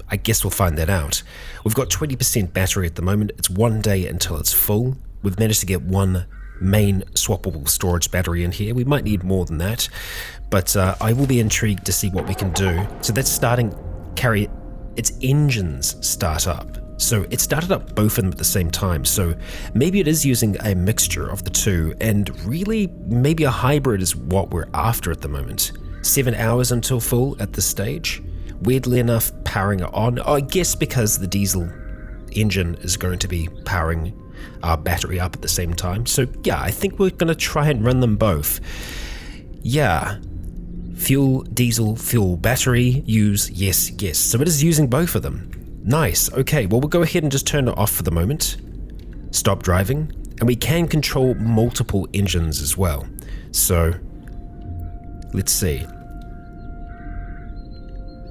[SPEAKER 1] I guess we'll find that out. We've got 20% battery at the moment. It's 1 day until it's full. We've managed to get 1 main swappable storage battery in here. We might need more than that, but I will be intrigued to see what we can do. So that's carry its engines start up. So it started up both of them at the same time. So maybe it is using a mixture of the two, and really maybe a hybrid is what we're after at the moment. 7 hours until full at this stage. Weirdly enough, powering it on, I guess because the diesel engine is going to be powering our battery up at the same time. So yeah, I think we're going to try and run them both. Yeah, fuel, diesel, fuel, battery, use, yes. So it is using both of them. Nice, okay, well we'll go ahead and just turn it off for the moment. Stop driving, and we can control multiple engines as well. So, let's see.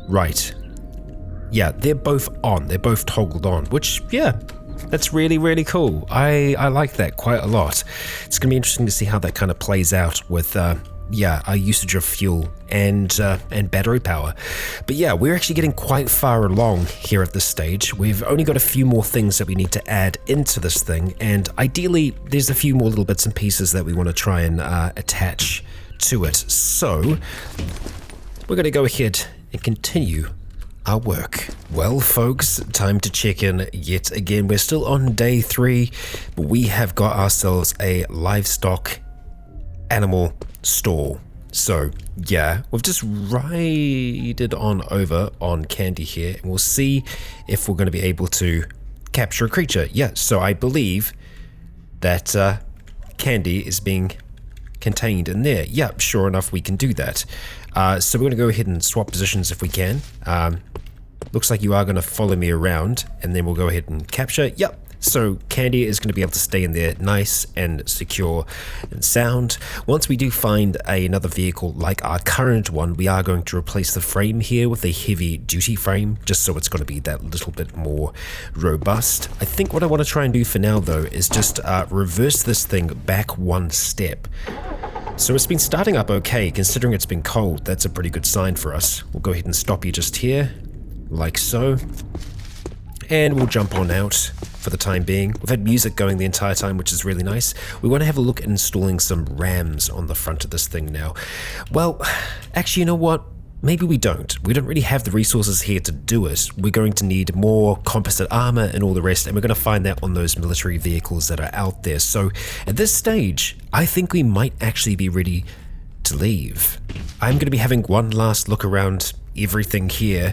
[SPEAKER 1] Right. Yeah, they're both on. They're both toggled on, which, yeah, that's really, really cool. I like that quite a lot. It's going to be interesting to see how that kind of plays out with, our usage of fuel and battery power. But yeah, we're actually getting quite far along here at this stage. We've only got a few more things that we need to add into this thing, and ideally, there's a few more little bits and pieces that we want to try and attach to it. So, we're going to go ahead and continue our work. Well, folks, time to check in yet again. We're still on day 3, but we have got ourselves a livestock animal store. So yeah, we've just rided on over on Candy here, and we'll see if we're going to be able to capture a creature. Yeah, so I believe that Candy is being contained in there. Yeah, sure enough, we can do that. So we're going to go ahead and swap positions if we can. Looks like you are going to follow me around, and then we'll go ahead and capture. Yep. So Candy is going to be able to stay in there nice and secure and sound. Once we do find another vehicle like our current one, we are going to replace the frame here with a heavy duty frame, just so it's going to be that little bit more robust. I think what I want to try and do for now though is just reverse this thing back one step. So it's been starting up okay, considering it's been cold. That's a pretty good sign for us. We'll go ahead and stop you just here, like so. And we'll jump on out for the time being. We've had music going the entire time, which is really nice. We want to have a look at installing some RAMs on the front of this thing now. Well, actually, you know what? Maybe we don't. We don't really have the resources here to do it. We're going to need more composite armor and all the rest, and we're going to find that on those military vehicles that are out there. So at this stage, I think we might actually be ready to leave. I'm going to be having one last look around everything here,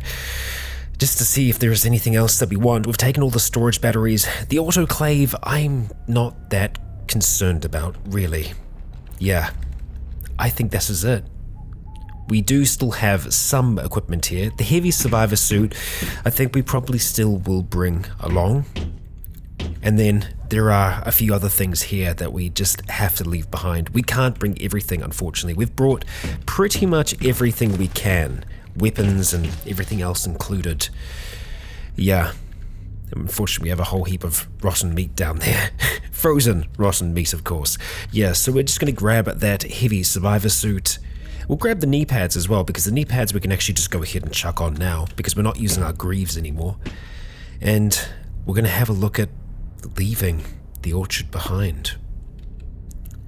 [SPEAKER 1] just to see if there is anything else that we want. We've taken all the storage batteries. The autoclave, I'm not that concerned about, really. Yeah, I think this is it. We do still have some equipment here. The heavy survivor suit, I think we probably still will bring along. And then there are a few other things here that we just have to leave behind. We can't bring everything, unfortunately. We've brought pretty much everything we can. Weapons and everything else included. Yeah, unfortunately we have a whole heap of rotten meat down there. Frozen rotten meat, of course. Yeah, so we're just going to grab that heavy survivor suit. We'll grab the knee pads as well, because the knee pads we can actually just go ahead and chuck on now, because we're not using our greaves anymore. And we're going to have a look at leaving the orchard behind.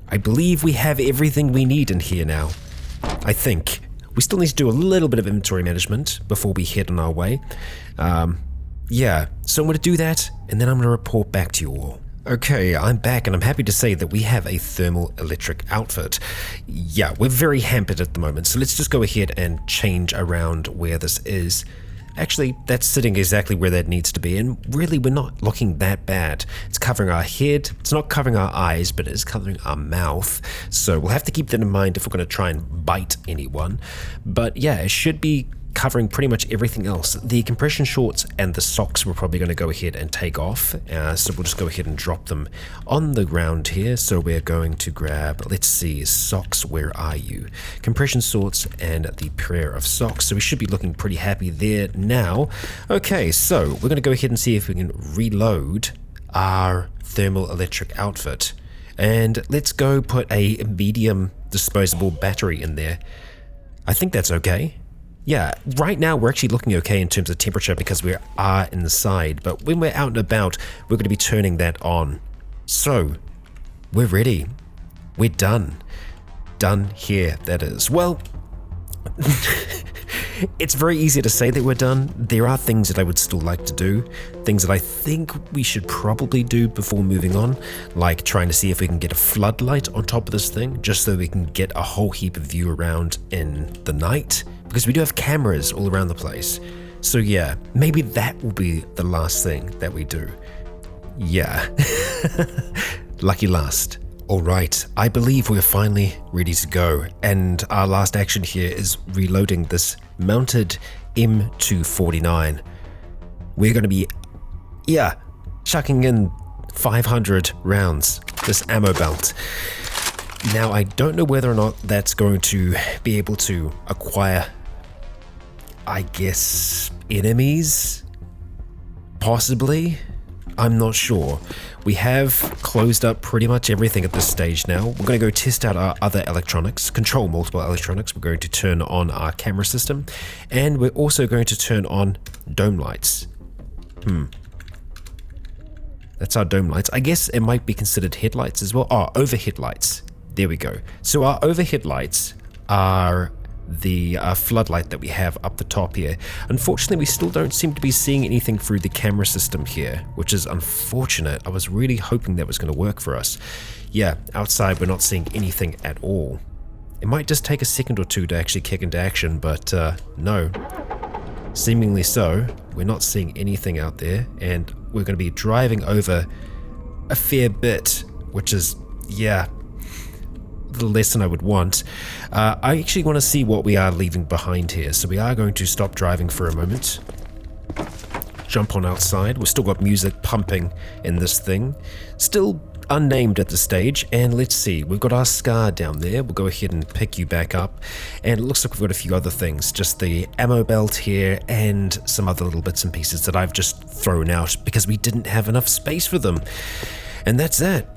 [SPEAKER 1] I believe we have everything we need in here now. I think. We still need to do a little bit of inventory management before we head on our way. Yeah, so I'm going to do that, and then I'm going to report back to you all. Okay, I'm back, and I'm happy to say that we have a thermal electric outfit. Yeah, we're very hampered at the moment, so let's just go ahead and change around where this is. Actually, that's sitting exactly where that needs to be, and really we're not looking that bad. It's covering our head, it's not covering our eyes, but it is covering our mouth, so we'll have to keep that in mind if we're going to try and bite anyone. But yeah, it should be covering pretty much everything else. The compression shorts and the socks we're probably going to go ahead and take off, so we'll just go ahead and drop them on the ground here. So we're going to grab, let's see, socks, where are you? Compression shorts and the pair of socks, so we should be looking pretty happy there now. Okay, so we're going to go ahead and see if we can reload our thermal electric outfit, and let's go put a medium disposable battery in there. I think that's okay. Yeah, right now we're actually looking okay in terms of temperature because we are inside, but when we're out and about, we're going to be turning that on. So, we're ready. We're done. Done here, that is. Well, it's very easy to say that we're done. There are things that I would still like to do, things that I think we should probably do before moving on, like trying to see if we can get a floodlight on top of this thing, just so we can get a whole heap of view around in the night. Because we do have cameras all around the place. So yeah, maybe that will be the last thing that we do. Yeah. Lucky last. Alright, I believe we're finally ready to go. And our last action here is reloading this mounted M249. We're going to be, yeah, chucking in 500 rounds, this ammo belt. Now, I don't know whether or not that's going to be able to acquire, I guess, enemies? Possibly? I'm not sure. We have closed up pretty much everything at this stage now. We're going to go test out our other electronics, control multiple electronics. We're going to turn on our camera system, and we're also going to turn on dome lights. That's our dome lights. I guess it might be considered headlights as well. Oh, overhead lights. There we go. So our overhead lights are the floodlight that we have up the top here. Unfortunately, we still don't seem to be seeing anything through the camera system here, which is unfortunate. I was really hoping that was going to work for us. Yeah, outside we're not seeing anything at all. It might just take a second or two to actually kick into action, but no. Seemingly so. We're not seeing anything out there, and we're going to be driving over a fair bit, which is, yeah, the less than I would want. I actually want to see what we are leaving behind here, so we are going to stop driving for a moment. Jump on outside. We've still got music pumping in this thing. Still unnamed at the stage, and let's see, we've got our Scar down there. We'll go ahead and pick you back up, and it looks like we've got a few other things, just the ammo belt here and some other little bits and pieces that I've just thrown out because we didn't have enough space for them. And that's it.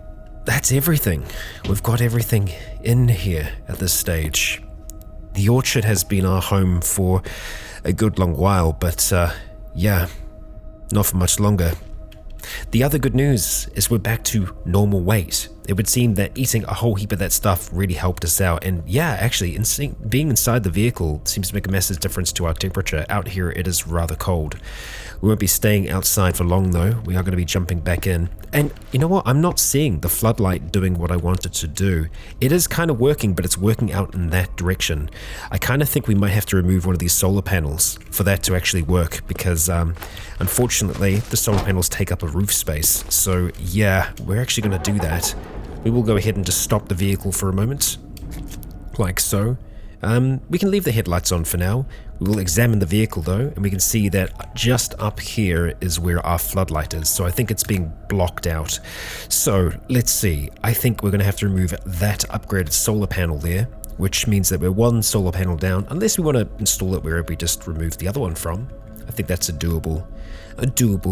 [SPEAKER 1] That's everything. We've got everything in here at this stage. The orchard has been our home for a good long while, but yeah, not for much longer. The other good news is we're back to normal weight. It would seem that eating a whole heap of that stuff really helped us out, and yeah, actually, being inside the vehicle seems to make a massive difference to our temperature. Out here it is rather cold. We won't be staying outside for long though. We are going to be jumping back in. And you know what? I'm not seeing the floodlight doing what I want it to do. It is kind of working, but it's working out in that direction. I kind of think we might have to remove one of these solar panels for that to actually work, because unfortunately the solar panels take up a roof space. So yeah, we're actually going to do that. We will go ahead and just stop the vehicle for a moment, like so. We can leave the headlights on for now. We will examine the vehicle though, and we can see that just up here is where our floodlight is, so I think it's being blocked out. So let's see, I think we're going to have to remove that upgraded solar panel there, which means that we're one solar panel down, unless we want to install it wherever we just removed the other one from. I think that's a doable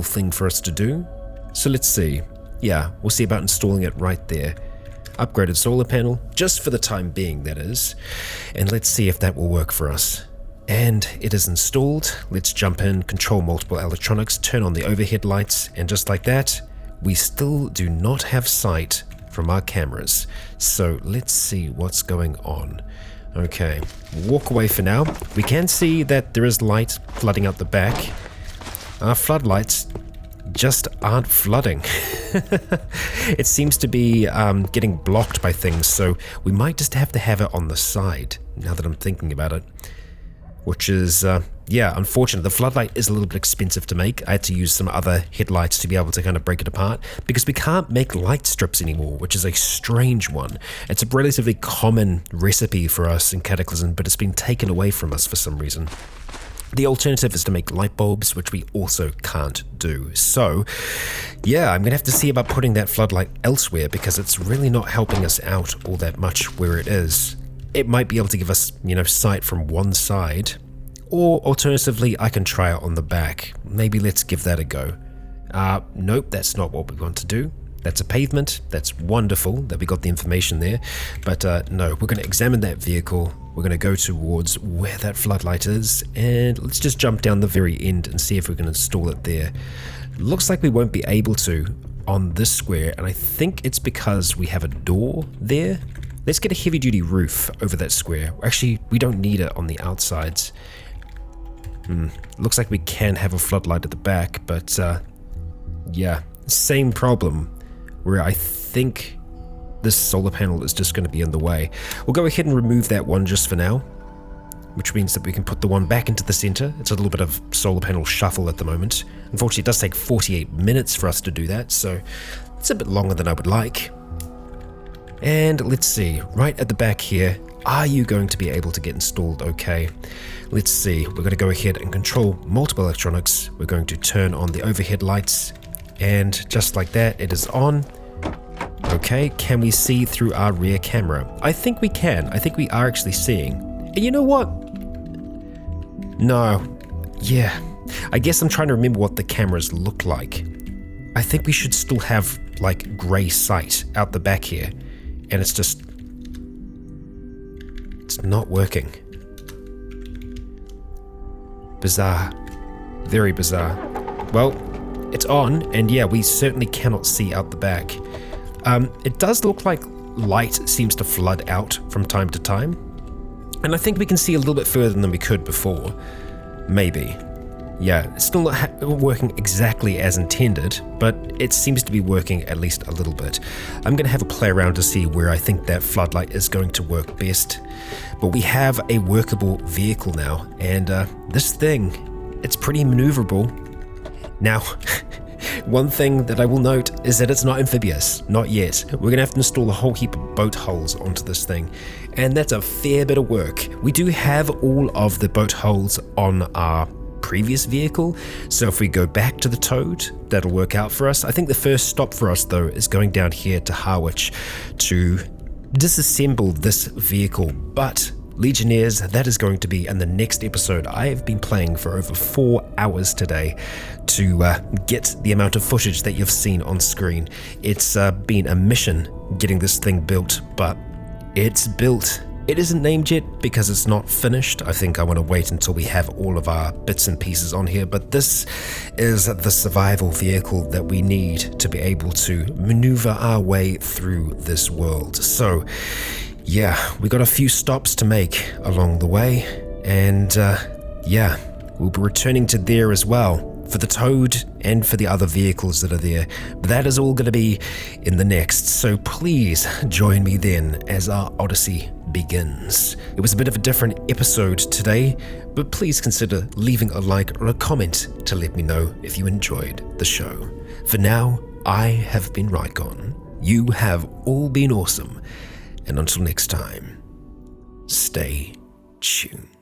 [SPEAKER 1] thing for us to do. So let's see. Yeah, we'll see about installing it right there. Upgraded solar panel, just for the time being, that is. And let's see if that will work for us. And it is installed. Let's jump in, control multiple electronics, turn on the overhead lights, and just like that, we still do not have sight from our cameras. So let's see what's going on. Okay, walk away for now. We can see that there is light flooding out the back. Our floodlights just aren't flooding. It seems to be getting blocked by things, so we might just have to have it on the side, now that I'm thinking about it. Which is, yeah, unfortunate. The floodlight is a little bit expensive to make. I had to use some other headlights to be able to kind of break it apart, because we can't make light strips anymore, which is a strange one. It's a relatively common recipe for us in Cataclysm, but it's been taken away from us for some reason. The alternative is to make light bulbs, which we also can't do. So, yeah, I'm going to have to see about putting that floodlight elsewhere, because it's really not helping us out all that much where it is. It might be able to give us, you know, sight from one side, or alternatively, I can try it on the back. Maybe let's give that a go. Nope, that's not what we want to do. That's a pavement. That's wonderful that we got the information there. But no, we're going to examine that vehicle. We're going to go towards where that floodlight is, and let's just jump down the very end and see if we can install it there. Looks like we won't be able to on this square, and I think it's because we have a door there. Let's get a heavy-duty roof over that square. Actually, we don't need it on the outsides. Looks like we can have a floodlight at the back, but yeah, same problem, where I think this solar panel is just going to be in the way. We'll go ahead and remove that one just for now, which means that we can put the one back into the center. It's a little bit of solar panel shuffle at the moment. Unfortunately, it does take 48 minutes for us to do that, so it's a bit longer than I would like. And let's see, right at the back here, are you going to be able to get installed okay? Let's see, we're going to go ahead and control multiple electronics. We're going to turn on the overhead lights, and just like that, it is on. Okay, can we see through our rear camera? I think we can. I think we are actually seeing. And you know what? No. Yeah. I guess I'm trying to remember what the cameras look like. I think we should still have, like, grey sight out the back here. And it's just... it's not working. Bizarre. Very bizarre. Well, it's on, and yeah, we certainly cannot see out the back. It does look like light seems to flood out from time to time, and I think we can see a little bit further than we could before. Maybe. Yeah, it's still not working exactly as intended, but it seems to be working at least a little bit. I'm going to have a play around to see where I think that floodlight is going to work best. But we have a workable vehicle now, and this thing, it's pretty maneuverable. Now, one thing that I will note is that it's not amphibious, not yet. We're going to have to install a whole heap of boat hulls onto this thing, and that's a fair bit of work. We do have all of the boat hulls on our previous vehicle, so if we go back to the Toad, that'll work out for us. I think the first stop for us, though, is going down here to Harwich to disassemble this vehicle, but Legionnaires, that is going to be in the next episode. I have been playing for over 4 hours today to get the amount of footage that you've seen on screen. It's been a mission getting this thing built, but it's built. It isn't named yet because it's not finished. I think I want to wait until we have all of our bits and pieces on here, but this is the survival vehicle that we need to be able to maneuver our way through this world. So yeah, we got a few stops to make along the way, and yeah, we'll be returning to there as well for the Toad and for the other vehicles that are there. But that is all going to be in the next, so please join me then as our Odyssey begins. It was a bit of a different episode today, but please consider leaving a like or a comment to let me know if you enjoyed the show. For now, I have been Rycon. You have all been awesome. And until next time, stay tuned.